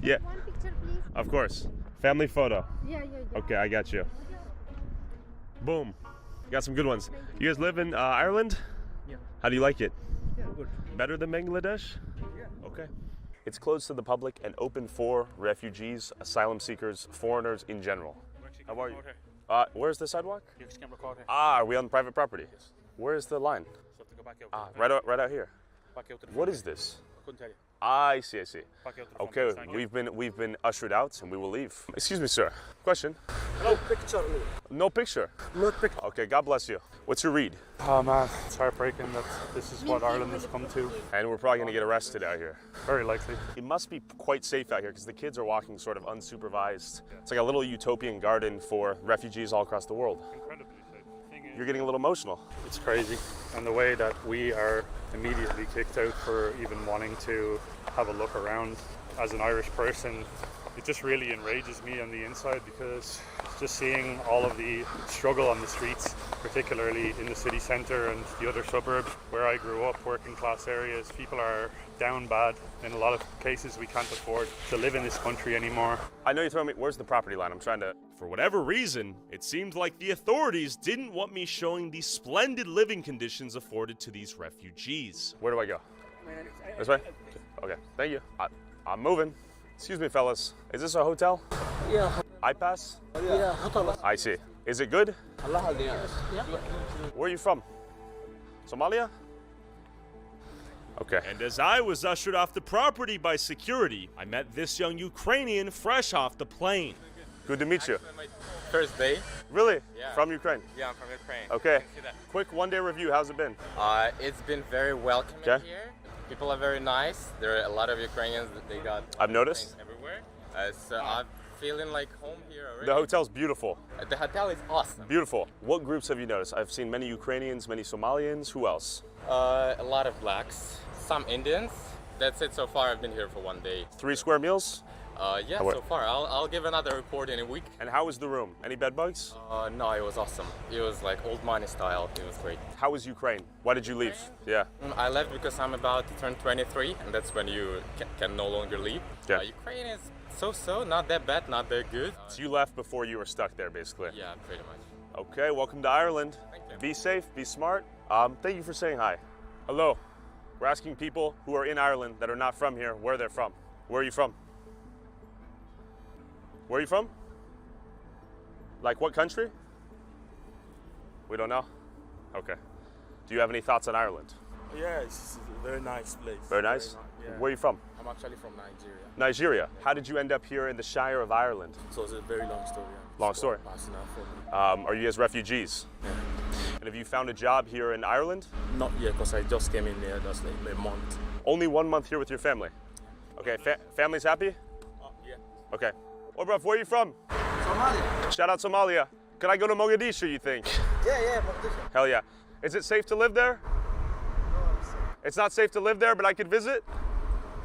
Yeah. One picture, please. Of course. Family photo. Yeah. Okay, I got you. Boom. Got some good ones. You guys live in Ireland? Yeah. How do you like it? Yeah, good. Better than Bangladesh? Yeah. Okay. It's closed to the public and open for refugees, asylum seekers, foreigners in general. How are you? Where's the sidewalk? Are we on private property? Yes. Where's the line? Right out here. What is this? I see. Okay, we've been ushered out and we will leave. Excuse me, sir. Question. No picture. No picture? No picture. Okay, God bless you. What's your read? Oh man, it's heartbreaking that this is what Ireland has come to. And we're probably going to get arrested out here. Very likely. It must be quite safe out here because the kids are walking sort of unsupervised. It's like a little utopian garden for refugees all across the world. Incredibly safe. You're getting a little emotional. It's crazy. And the way that we are immediately kicked out for even wanting to have a look around as an Irish person, it just really enrages me on the inside because just seeing all of the struggle on the streets, particularly in the city centre and the other suburbs where I grew up, working class areas, people are down bad. In a lot of cases, we can't afford to live in this country anymore. I know you're throwing me, where's the property line? I'm trying to... For whatever reason, it seemed like the authorities didn't want me showing the splendid living conditions afforded to these refugees. Where do I go? This way? Okay, thank you. I'm moving. Excuse me, fellas. Is this a hotel? Yeah. I pass? Yeah, hotel. I see. Is it good? Yeah. Where are you from? Somalia? Okay. And as I was ushered off the property by security, I met this young Ukrainian fresh off the plane. Good to meet you. My first day. Really? Yeah. From Ukraine? Yeah, I'm from Ukraine. Okay. Quick one-day review. How's it been? It's been very welcoming here. People are very nice. There are a lot of Ukrainians that they got. I've noticed. Everywhere. So I'm feeling like home here already. The hotel's beautiful. The hotel is awesome. Beautiful. What groups have you noticed? I've seen many Ukrainians, many Somalians. Who else? A lot of blacks, some Indians. That's it so far. I've been here for 1 day. 3 square meals? Yeah, How are- so far. I'll give another report in a week. And how was the room? Any bed bugs? No, it was awesome. It was like old money style. It was great. How was Ukraine? Why did you leave? Yeah. I left because I'm about to turn 23, and that's when you can no longer leave. Yeah. Ukraine is so-so, not that bad, not that good. So you left before you were stuck there, basically? Yeah, pretty much. Okay, welcome to Ireland. Thank you. Be safe, be smart. Thank you for saying hi. Hello. We're asking people who are in Ireland that are not from here where they're from. Where are you from? Where are you from? Like what country? We don't know? Okay. Do you have any thoughts on Ireland? Yeah, it's a very nice place. Very nice? Yeah. Where are you from? I'm actually from Nigeria. Nigeria. How did you end up here in the Shire of Ireland? So it's a very long story. Long story. Passing out for me. Are you guys refugees? Yeah. And have you found a job here in Ireland? Not yet, because I just came in there just like a month. Only 1 month here with your family? Okay, family's happy? Yeah. Okay. Oh, bruv, where are you from? Somalia. Shout out Somalia. Can I go to Mogadishu, you think? Yeah, Mogadishu. Hell yeah. Is it safe to live there? No, It's not safe to live there, but I could visit?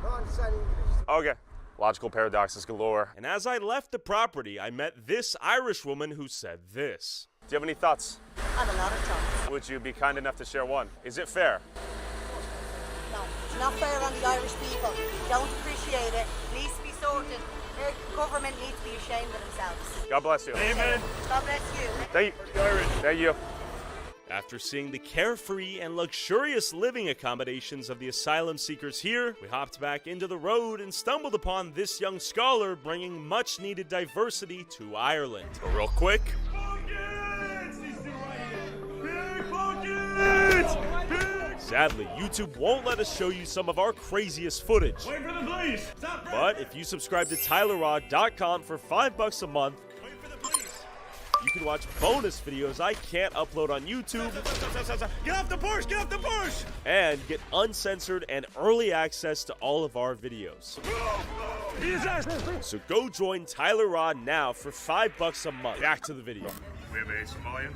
no, I understand English. Okay. Logical paradoxes galore. And as I left the property, I met this Irish woman who said this. Do you have any thoughts? I have a lot of thoughts. Would you be kind enough to share one? Is it fair? No, it's not fair on the Irish people. Don't appreciate it. Needs to be sorted. Their government needs to be ashamed of themselves. God bless you. Amen. God bless you. Thank you. Thank you. After seeing the carefree and luxurious living accommodations of the asylum seekers here, we hopped back into the road and stumbled upon this young scholar bringing much needed diversity to Ireland. But real quick, sadly, YouTube won't let us show you some of our craziest footage. Wait for the police! Stop! But if you subscribe to TylerRod.com for $5 a month, you can watch bonus videos I can't upload on YouTube. Get off the Porsche! Get off the Porsche! And get uncensored and early access to all of our videos. So go join Tyler Rod now for $5 a month. Back to the video. We have a Somalian.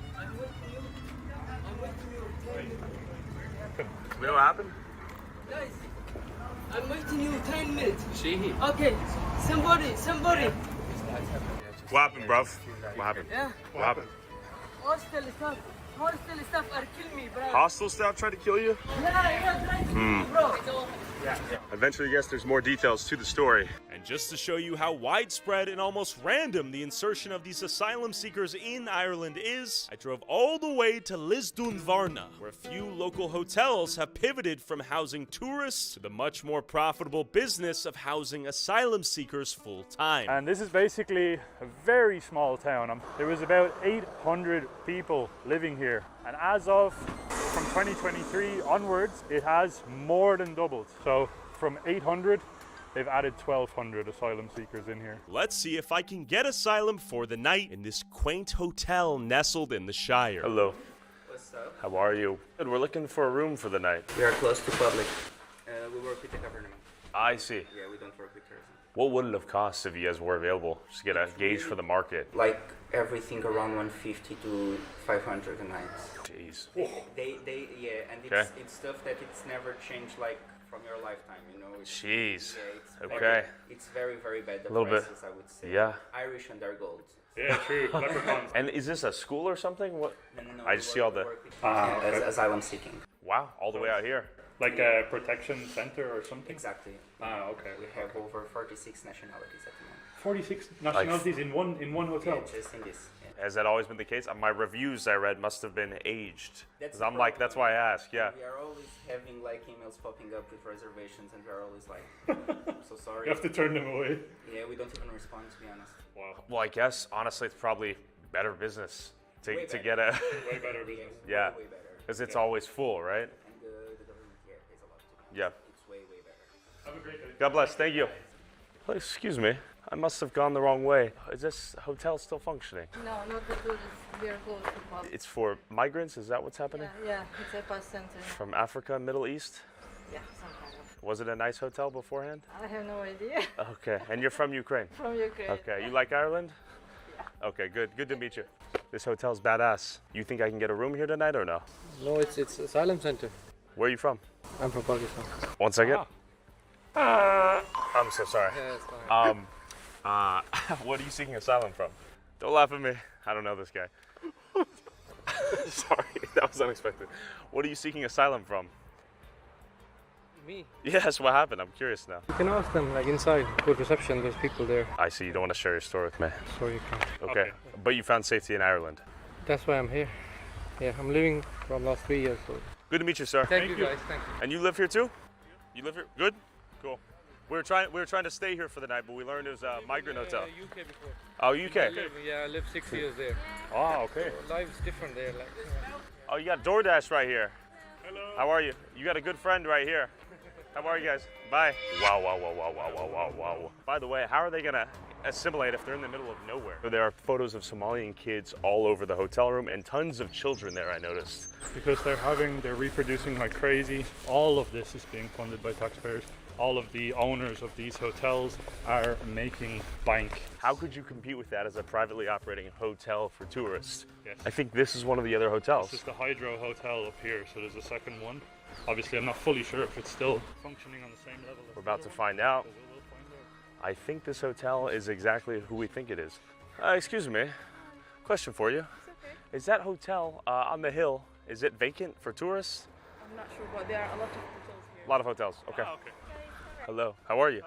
You know what happened? Guys, I'm waiting you 10 minutes. Okay, somebody. What happened, bruv? What happened? Yeah. What happened? Hostile stuff are killing me, bro. Hostile staff tried to kill you? Yeah, trying to kill me, bro. Eventually, yes, there's more details to the story. And just to show you how widespread and almost random the insertion of these asylum seekers in Ireland is, I drove all the way to Lisdoonvarna, where a few local hotels have pivoted from housing tourists to the much more profitable business of housing asylum seekers full-time. And this is basically a very small town. There was about 800 people living here. And as of from 2023 onwards, it has more than doubled. So from 800, they've added 1,200 asylum seekers in here. Let's see if I can get asylum for the night in this quaint hotel nestled in the Shire. Hello. What's up? How are you? Good, we're looking for a room for the night. We are close to public. We work with the government. I see. Yeah, we don't work with tourism. What would it have cost if you guys were available? Just to get a gauge for the market. Like everything around 150 to 500 a night. Jeez. Yeah, and it's stuff that it's never changed like from your lifetime, you know. Jeez. Yeah, Okay. It's very, very bad. The A little bit. prices, I would say. Yeah. Irish and their gold. Yeah, true. Leprechauns. And is this a school or something? What? No, I just see all the. asylum seeking. Wow, all the way out here. Like a protection center or something? Exactly. Okay. We have over 46 nationalities at the moment. 46 nationalities in one hotel? Yeah, just in this. Yeah. Has that always been the case? My reviews I read must have been aged. That's 'Cause I'm like, that's why I ask. Yeah. We are always having like emails popping up with reservations, and we are always like, I'm so sorry. You have to turn them away. Yeah, we don't even respond, to be honest. Wow. Well, I guess honestly, it's probably better business to Way get a. Way better business. Yeah. Way better. Because it's always full, right? And the government here pays a lot too. Yeah. It's way, way better. Have a great day. God bless. Thank you. Oh, excuse me. I must have gone the wrong way. Is this hotel still functioning? No, not the tourists. We are close to public. It's for migrants? Is that what's happening? Yeah, it's a bus center. From Africa, Middle East? Yeah, some kind of. Was it a nice hotel beforehand? I have no idea. Okay. And you're from Ukraine? From Ukraine. Okay. You like Ireland? Yeah. Okay, good. Good to meet you. This hotel's badass. You think I can get a room here tonight or no? No, it's asylum center. Where are you from? I'm from Pakistan. 1 second. I'm so sorry. Yeah, it's fine. What are you seeking asylum from? Don't laugh at me. I don't know this guy. Sorry, that was unexpected. What are you seeking asylum from? Me? Yes, what happened? I'm curious now. You can ask them, like inside, good reception, there's people there. I see, you don't want to share your story with me. So you can. Okay, but you found safety in Ireland. That's why I'm here. Yeah, I'm living from last 3 years. So. Good to meet you, sir. Thank you guys, thank you. And you live here too? You live here? Good? Cool. We were trying to stay here for the night, but we learned it was a migrant hotel. UK before. Oh, UK? I lived 6 years there. Oh, okay. So life's different there. Like. Oh, you got DoorDash right here. Hello. How are you? You got a good friend right here. How are you guys? Bye. Wow, wow, wow, wow, wow, wow, wow, wow. By the way, how are they gonna assimilate if they're in the middle of nowhere? There are photos of Somalian kids all over the hotel room and tons of children there, I noticed. Because they're reproducing like crazy. All of this is being funded by taxpayers. All of the owners of these hotels are making bank. How could you compete with that as a privately operating hotel for tourists? Yes. I think this is one of the other hotels. This is the Hydro Hotel up here, so there's a second one. Obviously, I'm not fully sure if it's still functioning on the same level. We're about to find out. I think this hotel is exactly who we think it is. Excuse me, question for you. Okay. Is that hotel on the hill, is it vacant for tourists? I'm not sure, but there are a lot of hotels here. A lot of hotels, okay. Ah, okay. Hello, how are you?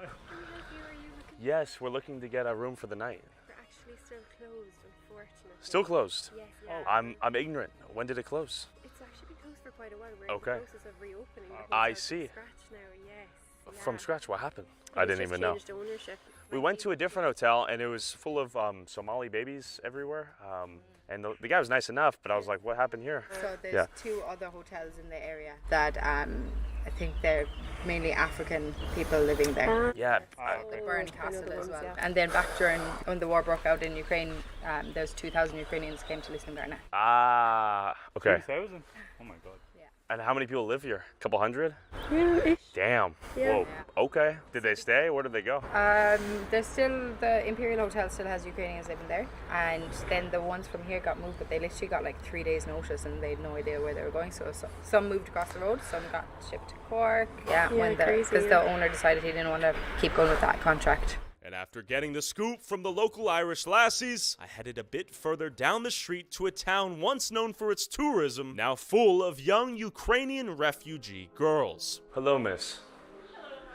Yes, we're looking to get a room for the night. We're actually still closed, unfortunately. Still closed? Yes, yeah. I'm ignorant. When did it close? It's actually been closed for quite a while. We're in Okay. the process of reopening. the I hotel see. From scratch now, yes. From yeah. scratch, what happened? It I was didn't just even know. changed ownership. We went to a different hotel and it was full of Somali babies everywhere. And the guy was nice enough, but I was like, what happened here? So there's two other hotels in the area that I think they're mainly African people living there. Yeah. The Burn Castle as well. And then back when the war broke out in Ukraine, those 2,000 Ukrainians came to listen there now. Ah, okay. 2,000? Oh my God. And how many people live here? A couple hundred? Yeah. Damn. Yeah. Whoa. Okay. Did they stay? Where did they go? There's still, the Imperial Hotel still has Ukrainians living there. And then the ones from here got moved, but they literally got like 3 days notice and they had no idea where they were going. So some moved across the road, some got shipped to Cork. Because the owner decided he didn't want to keep going with that contract. And after getting the scoop from the local Irish lassies, I headed a bit further down the street to a town once known for its tourism, now full of young Ukrainian refugee girls. Hello, miss.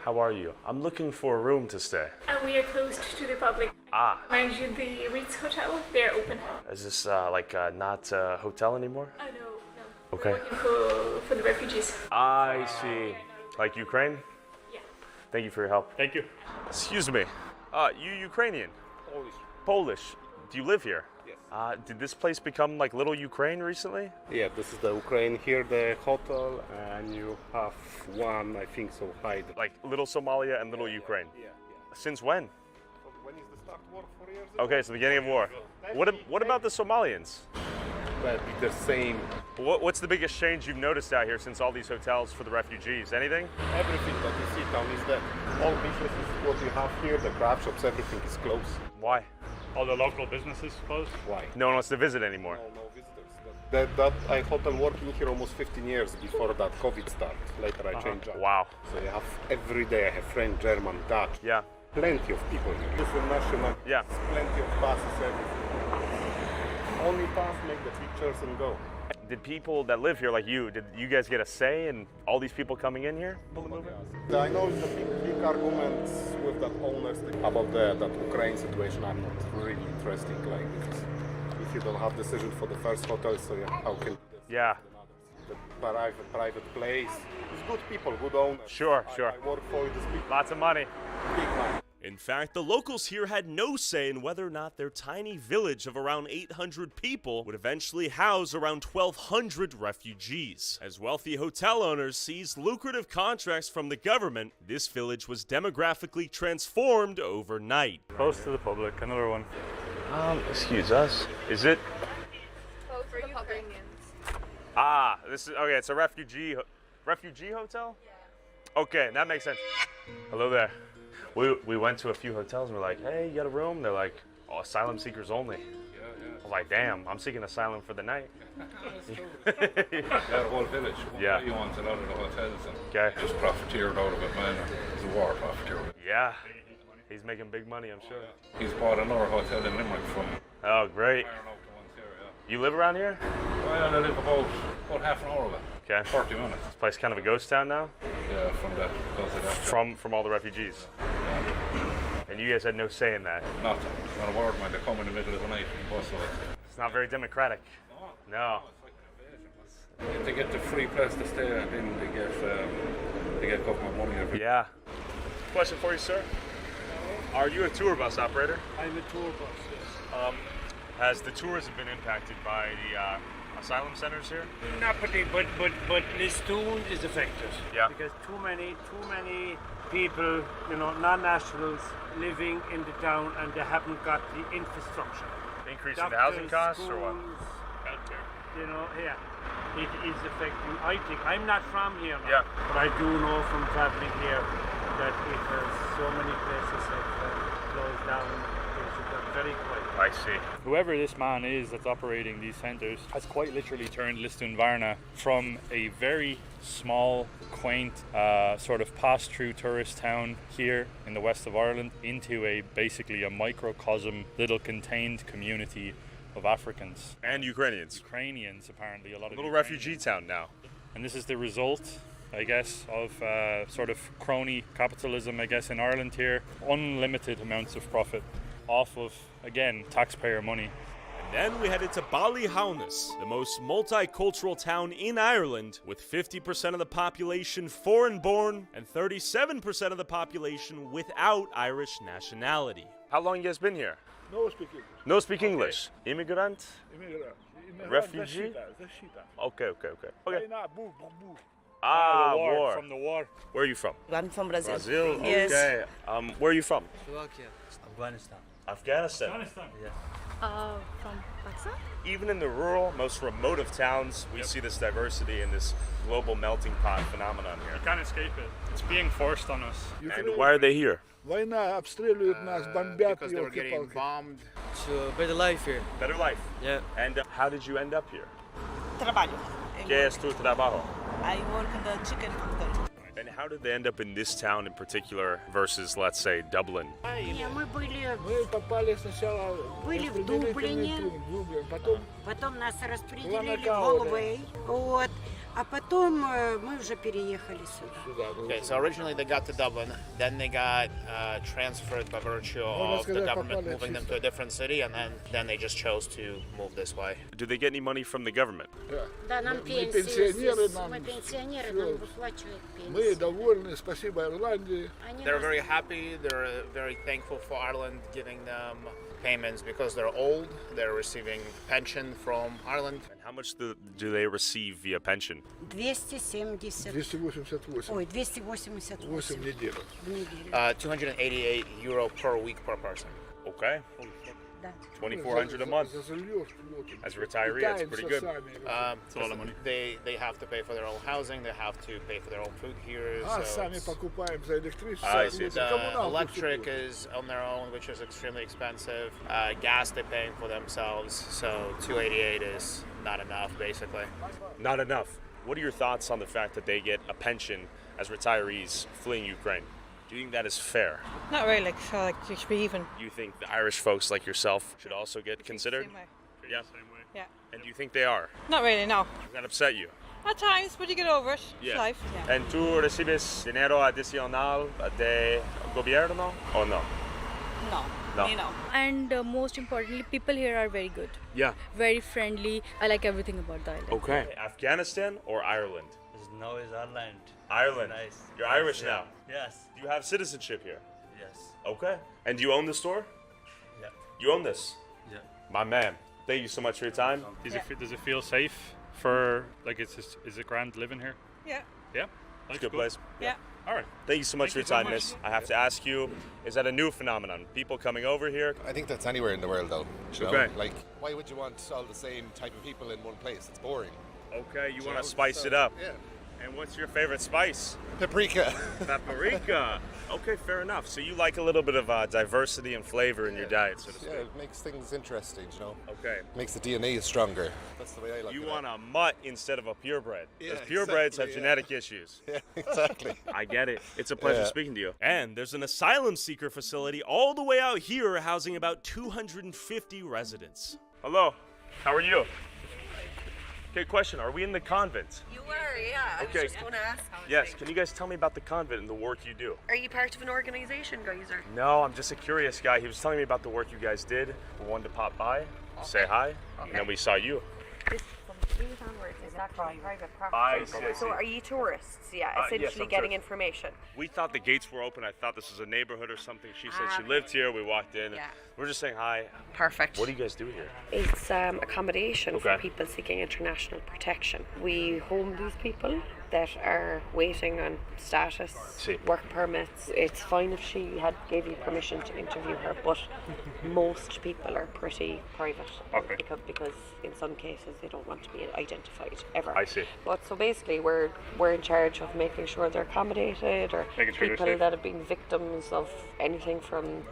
How are you? I'm looking for a room to stay. We are closed to the public. Mind you, the Ritz Hotel, they're open. Is this not a hotel anymore? Oh, no. Okay. We're looking for the refugees. I see. Like Ukraine? Yeah. Thank you for your help. Thank you. Excuse me. You Ukrainian? Polish. Do you live here? Yes. Did this place become like little Ukraine recently? Yeah, this is the Ukraine here, the hotel, and you have one, I think so, hide. Like little Somalia and little Ukraine? Yeah. Since when? When is the start war? 4 years ago? Okay, so the beginning of war. What about the Somalians? But the same. What's the biggest change you've noticed out here since all these hotels for the refugees? Anything? Everything that you see down is that all businesses, what you have here, the craft shops, everything is closed. Why? All the local businesses closed? Why? No one wants to visit anymore. No visitors. That I hotel working here almost 15 years before that COVID started. Later I changed job. Wow. So you have every day I have French, German, Dutch. Yeah. Plenty of people here. Different national. Yeah. Plenty of passes, everything. Only pass, make the pictures and go. Did people that live here like you, did you guys get a say in all these people coming in here? I know it's a big arguments with the owners about that Ukraine situation. I'm not really interested, because if you don't have decision for the first hotel, so how can you do this? Yeah. The private place. It's good people, good owners. Sure. I work for this big. Lots of money. Big money. In fact, the locals here had no say in whether or not their tiny village of around 800 people would eventually house around 1,200 refugees. As wealthy hotel owners seized lucrative contracts from the government, this village was demographically transformed overnight. Close to the public, another one. Excuse us. Is it? Close for the public. This is okay. It's a refugee hotel. Yeah. Okay, that makes sense. Hello there. We went to a few hotels and we're like, hey, you got a room? They're like, oh, asylum seekers only. Yeah. I was like, damn, I'm seeking asylum for the night. That whole village. Yeah. You want a lot of the hotels and okay. just profiteered out of it, man. It's a war profiteered. Yeah. He's making big money, I'm sure. He's bought another hotel in Limerick from me. Oh, great. You live around here? Well, I live about half an hour away. Okay. 40 minutes. This place kind of a ghost town now? Yeah, From all the refugees. And you guys had no say in that? Nothing. Not a word, man. They come in the middle of the night and bust us. It's not very democratic. No. If they get the free place to stay, then they get government money every. Yeah. Question for you, sir. Are you a tour bus operator? I'm a tour bus, yes. Has the tourism been impacted by the asylum centers here? Not particularly, but Listowel is affected. Yeah. Because too many people, non-nationals living in the town, and they haven't got the infrastructure. Increasing the housing costs or what? Healthcare. It is affecting. I think I'm not from here now, yeah. But I do know from traveling here that it has so many places have closed down. Things got very quiet. I see. Whoever this man is that's operating these centres has quite literally turned Lisdoonvarna from a very small, quaint, sort of pass-through tourist town here in the west of Ireland into basically a microcosm, little contained community of Africans. And Ukrainians. Ukrainians, apparently. A lot of little refugee town now. And this is the result, I guess, of sort of crony capitalism, I guess, in Ireland here. Unlimited amounts of profit off of, again, taxpayer money. And then we headed to Ballyhaunis, the most multicultural town in Ireland, with 50% of the population foreign-born and 37% of the population without Irish nationality. How long you guys been here? No speak English. No speak English. Immigrant? Refugee? Okay. War. From the war. Where are you from? I'm from Brazil. Brazil? Yes. Okay. Where are you from? Slovakia. Afghanistan? Yeah. From Pakistan? Even in the rural, most remote of towns, we see this diversity and this global melting pot phenomenon here. You can't escape it. It's being forced on us. And why are they here? Война обстреливают нас, бомбят. Because they were getting bombed. To better life here. Better life? Yeah. And how did you end up here? Trabalho. ¿Qué es tu trabajo? I work in the chicken factory. And how did they end up in this town in particular versus, let's say, Dublin? Мы попали сначала были в Дублине, потом нас распределили в Galway, вот, а потом мы уже переехали сюда. Okay, so originally they got to Dublin, then they got transferred by virtue of the government moving them to a different city, and then they just chose to move this way. Do they get any money from the government? Да, нам пенсию здесь, мы пенсионеры, нам выплачивают пенсию. Мы довольны, спасибо Ирландии. They're very happy, they're very thankful for Ireland giving them payments because they're old, they're receiving pension from Ireland. And how much do they receive via pension? 288. Ой, 288. 8 недель. 288 euro per week per person. Okay. 2,400 a month. As a retiree, that's pretty good. It's a lot of money. They have to pay for their own housing, they have to pay for their own food here. Сами покупаем за электричество. The electric is on their own, which is extremely expensive. Gas they're paying for themselves, so 288 is not enough, basically. Not enough. What are your thoughts on the fact that they get a pension as retirees fleeing Ukraine? Do you think that is fair? Not really, so like you should be even. You think the Irish folks like yourself should also get considered? Same way. Yeah. Yeah. And do you think they are? Not really, no. Does that upset you? At times, but you get over it. Yeah. It's life. Yeah. And tú recibes dinero adicional de gobierno or no? No. No. You know. And most importantly, people here are very good. Yeah. Very friendly. I like everything about the island. Okay. Afghanistan or Ireland? No, it's Ireland. Ireland. Nice. You're Irish Yeah. now? Yes. Do you have citizenship here? Yes. Okay. And do you own the store? Yeah. You own this? Yeah. My man. Thank you so much for your time. Does it feel safe for, like, is it grand living here? Yeah. Yeah? It's a good place. Yeah. All right. Thank you so much for your time, miss. I have to ask you, is that a new phenomenon? People coming over here? I think that's anywhere in the world, though. You know? Okay. Like, why would you want all the same type of people in one place? It's boring. Okay, you want to spice it up. Yeah. And what's your favorite spice? Paprika. Paprika. Okay, fair enough. So you like a little bit of diversity and flavor in your diet, so to speak. Yeah, it makes things interesting, you know. Okay. Makes the DNA stronger. That's the way I like it. You want a mutt instead of a purebred. Because Yeah, purebreds have exactly, genetic issues. Yeah, exactly. I get it. It's a pleasure Yeah. speaking to you. And there's an asylum seeker facility all the way out here housing about 250 residents. Hello. How are you? Okay, question. Are we in the convent? You were, yeah. I Okay. was just going to ask. Yes. Can you guys tell me about the convent and the work you do? Are you part of an organisation, guys? Or? No, I'm just a curious guy. He was telling me about the work you guys did. We wanted to pop by, say hi, and then we saw you. This from Leeds onwards is actually private I property. see, I see. So are you tourists? Yeah, Yes, essentially I'm getting tourists. information. We thought the gates were open. I thought this was a neighborhood or something. She said she Ah, lived here. We walked in. Yeah. We're just saying hi. Perfect. What do you guys do here? It's accommodation for Okay. people seeking international protection. We home these people that are waiting on status, See. work permits. It's fine if she gave you permission to interview her, but most people are pretty private. Okay. Because in some cases they don't want to be identified ever. I see. But so basically we're in charge of making sure they're accommodated, or Making sure they're people safe. that have been victims of anything from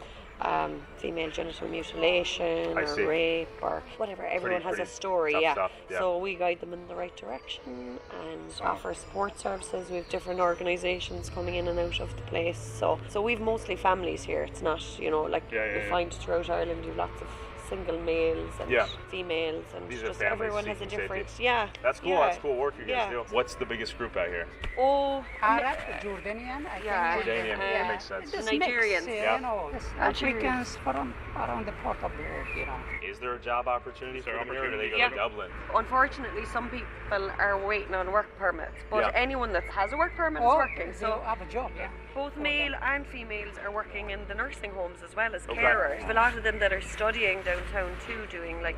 female genital mutilation I or see. rape or whatever. Everyone has a pretty story, tough yeah. stuff, yeah. So we guide them in the right direction and offer support services. We have different organisations coming in and out of the place. So we've mostly families here. It's not, like Yeah, you yeah. find throughout Ireland you have lots of single males and Yeah. females, and These are just families everyone has a seeking different safety. yeah. That's cool. Yeah. That's cool work you guys Yeah. do. What's the biggest group out here? Oh, Arab, Jordanian, I Yeah. think. Jordanian. That makes sense. Just Nigerians. mix, Yeah. you know, just Algerians. Africans from around the port of the, Is there a job opportunity for them here, or do they go Yeah. to Dublin? Unfortunately, some people are waiting on work permits, but Yeah. anyone that has a work permit Oh, is working. they So have a job, yeah. both male and females are working in the nursing homes as well as Okay. carers. A lot of them that are studying downtown too, doing like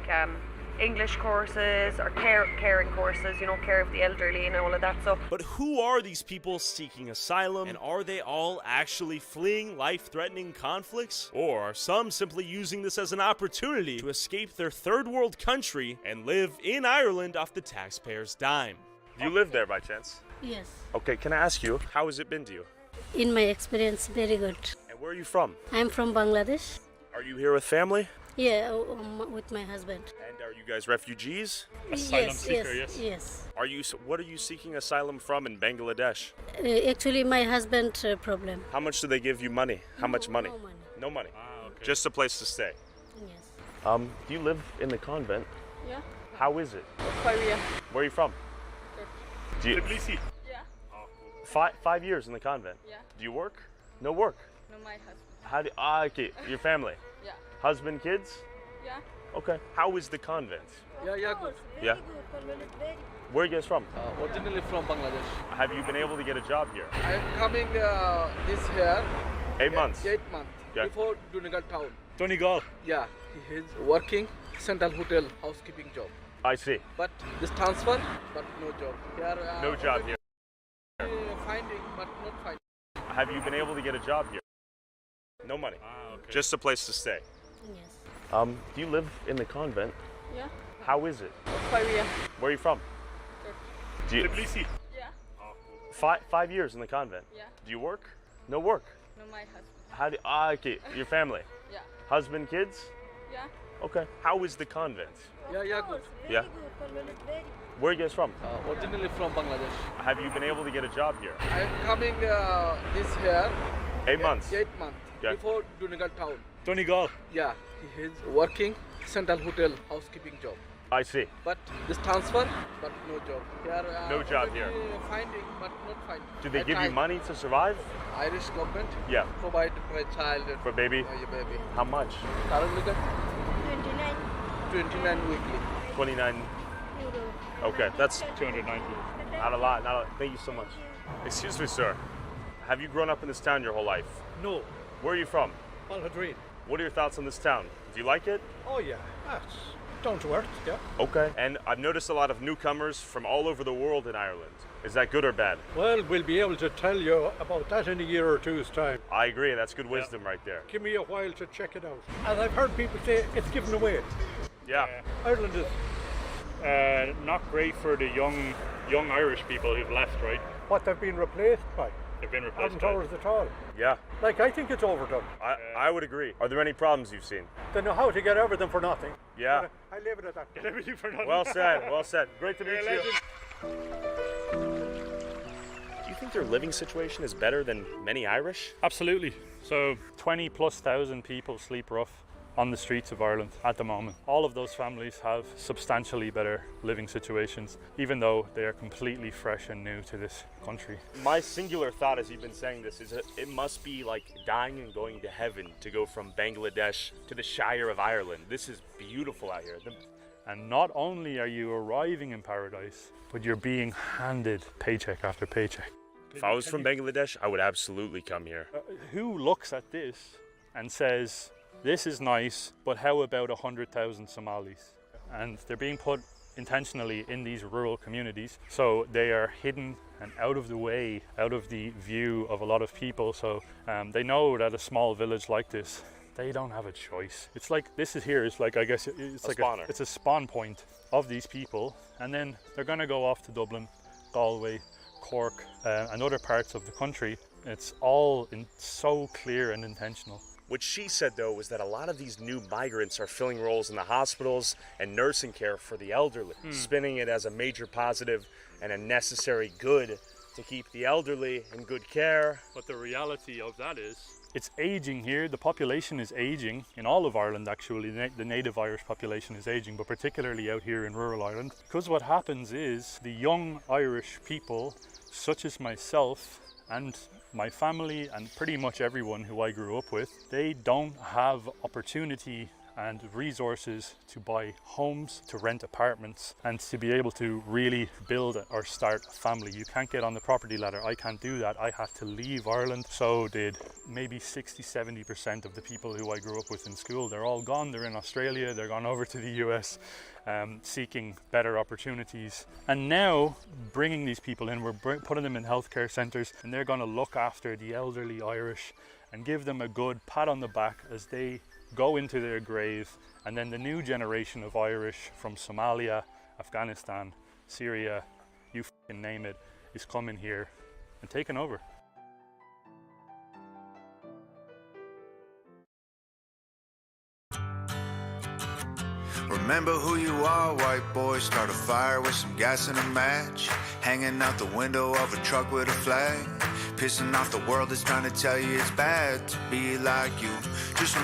English courses or caring courses, care of the elderly and all of that. So But who are these people seeking asylum, and are they all actually fleeing life-threatening conflicts? Or are some simply using this as an opportunity to escape their third world country and live in Ireland off the taxpayers' dime? Do you live there by chance? Yes. Okay, can I ask you, how has it been to you? In my experience, very good. And where are you from? I'm from Bangladesh. Are you here with family? Yeah, with my husband. And are you guys refugees? Yes. Are you? What are you seeking asylum from in Bangladesh? Actually, my husband problem. How much do they give you money? How much money? No money. No money. Just a place to stay. Yes. Do you live in the convent? Yeah. How is it? Korea. Where are you from? Do you, Yeah. 5 years in the convent. Yeah. Do you work? No work. No, my husband. How do? Okay, your family. Yeah. Husband, kids. Yeah. Okay. How is the convent? Yeah, good. Yeah. Where are you guys from? Originally from Bangladesh. Have you been able to get a job here? I'm coming this year. 8 months. 8 months. Okay. Before Donegal town. Donegal. Yeah, he's working Central Hotel housekeeping job. I see. But this transfer, but no job. Here, No job here. Finding, but not finding. Have you been able to get a job here? No money. Just a place to stay. Yes. Do you live in the convent? Yeah. How is it? Korea. Where are you from? Do you, Yeah. 5 years in the convent. Yeah. Do you work? No work. No, my husband. How do? Okay, your family. Yeah. Husband, kids. Yeah. Okay. How is the convent? Yeah, good. Yeah. Where are you guys from? Originally from Bangladesh. Have you been able to get a job here? I'm coming this year. 8 months. 8 months. Okay. Before Donegal town. Donegal. Yeah, he's working Central Hotel housekeeping job. I see. But this transfer, but no job. Here, No job here. Finding, but not finding. Do they I give you tried. money to survive? Irish government Yeah. provide for a child. For baby? For your baby. How much? Currently, 29 weekly. 29. Okay, that's 290. Not a lot. Thank you so much. Excuse me, sir. Have you grown up in this town your whole life? No. Where are you from? Balhadreen. What are your thoughts on this town? Do you like it? Oh yeah, that's down to earth, yeah. Okay. And I've noticed a lot of newcomers from all over the world in Ireland. Is that good or bad? Well, we'll be able to tell you about that in a year or two's time. I agree. That's good wisdom right there. Give me a while to check it out. And I've heard people say it's given away. Yeah. Ireland is Not great for the young Irish people who've left, right? What they've been replaced by. They've been replaced Haven't by. told us at all. Yeah, Like, I think it's overdone. I would agree. Are there any problems you've seen? They know how to get everything for nothing. Yeah. I leave it at that. Get everything for nothing. Well said, well said. Great to meet You're a you. Do you think their living situation is better than many Irish? Absolutely. So 20,000+ people sleep rough on the streets of Ireland at the moment. All of those families have substantially better living situations, even though they are completely fresh and new to this country. My singular thought as you've been saying this is that it must be like dying and going to heaven to go from Bangladesh to the Shire of Ireland. This is beautiful out here. And not only are you arriving in paradise, but you're being handed paycheck after paycheck. If I was from Bangladesh, I would absolutely come here. Who looks at this and says, this is nice, but how about 100,000 Somalis? And they're being put intentionally in these rural communities, so they are hidden and out of the way, out of the view of a lot of people. So they know that a small village like this, they don't have a choice. It's like this is here. It's like, I guess it's like it's a spawn point of these people, and then they're going to go off to Dublin, Galway, Cork, and other parts of the country. It's all so clear and intentional. What she said, though, was that a lot of these new migrants are filling roles in the hospitals and nursing care for the elderly, spinning it as a major positive and a necessary good to keep the elderly in good care. But the reality of that is, it's aging here. The population is aging in all of Ireland, actually. The native Irish population is aging, but particularly out here in rural Ireland. Because what happens is the young Irish people, such as myself and my family and pretty much everyone who I grew up with, they don't have opportunity and resources to buy homes, to rent apartments, and to be able to really build or start a family. You can't get on the property ladder. I can't do that. I had to leave Ireland. So did maybe 60-70% of the people who I grew up with in school. They're all gone. They're in Australia. They're gone over to the US, seeking better opportunities. And now bringing these people in, we're putting them in healthcare centres, and they're going to look after the elderly Irish and give them a good pat on the back as they go into their grave. And then the new generation of Irish from Somalia, Afghanistan, Syria, you f***ing name it, is coming here and taking over. Remember who you are, white boy. Start a fire with some gas and a match. Hanging out the window of a truck with a flag. Pissing off the world that's trying to tell you it's bad to be like you. Just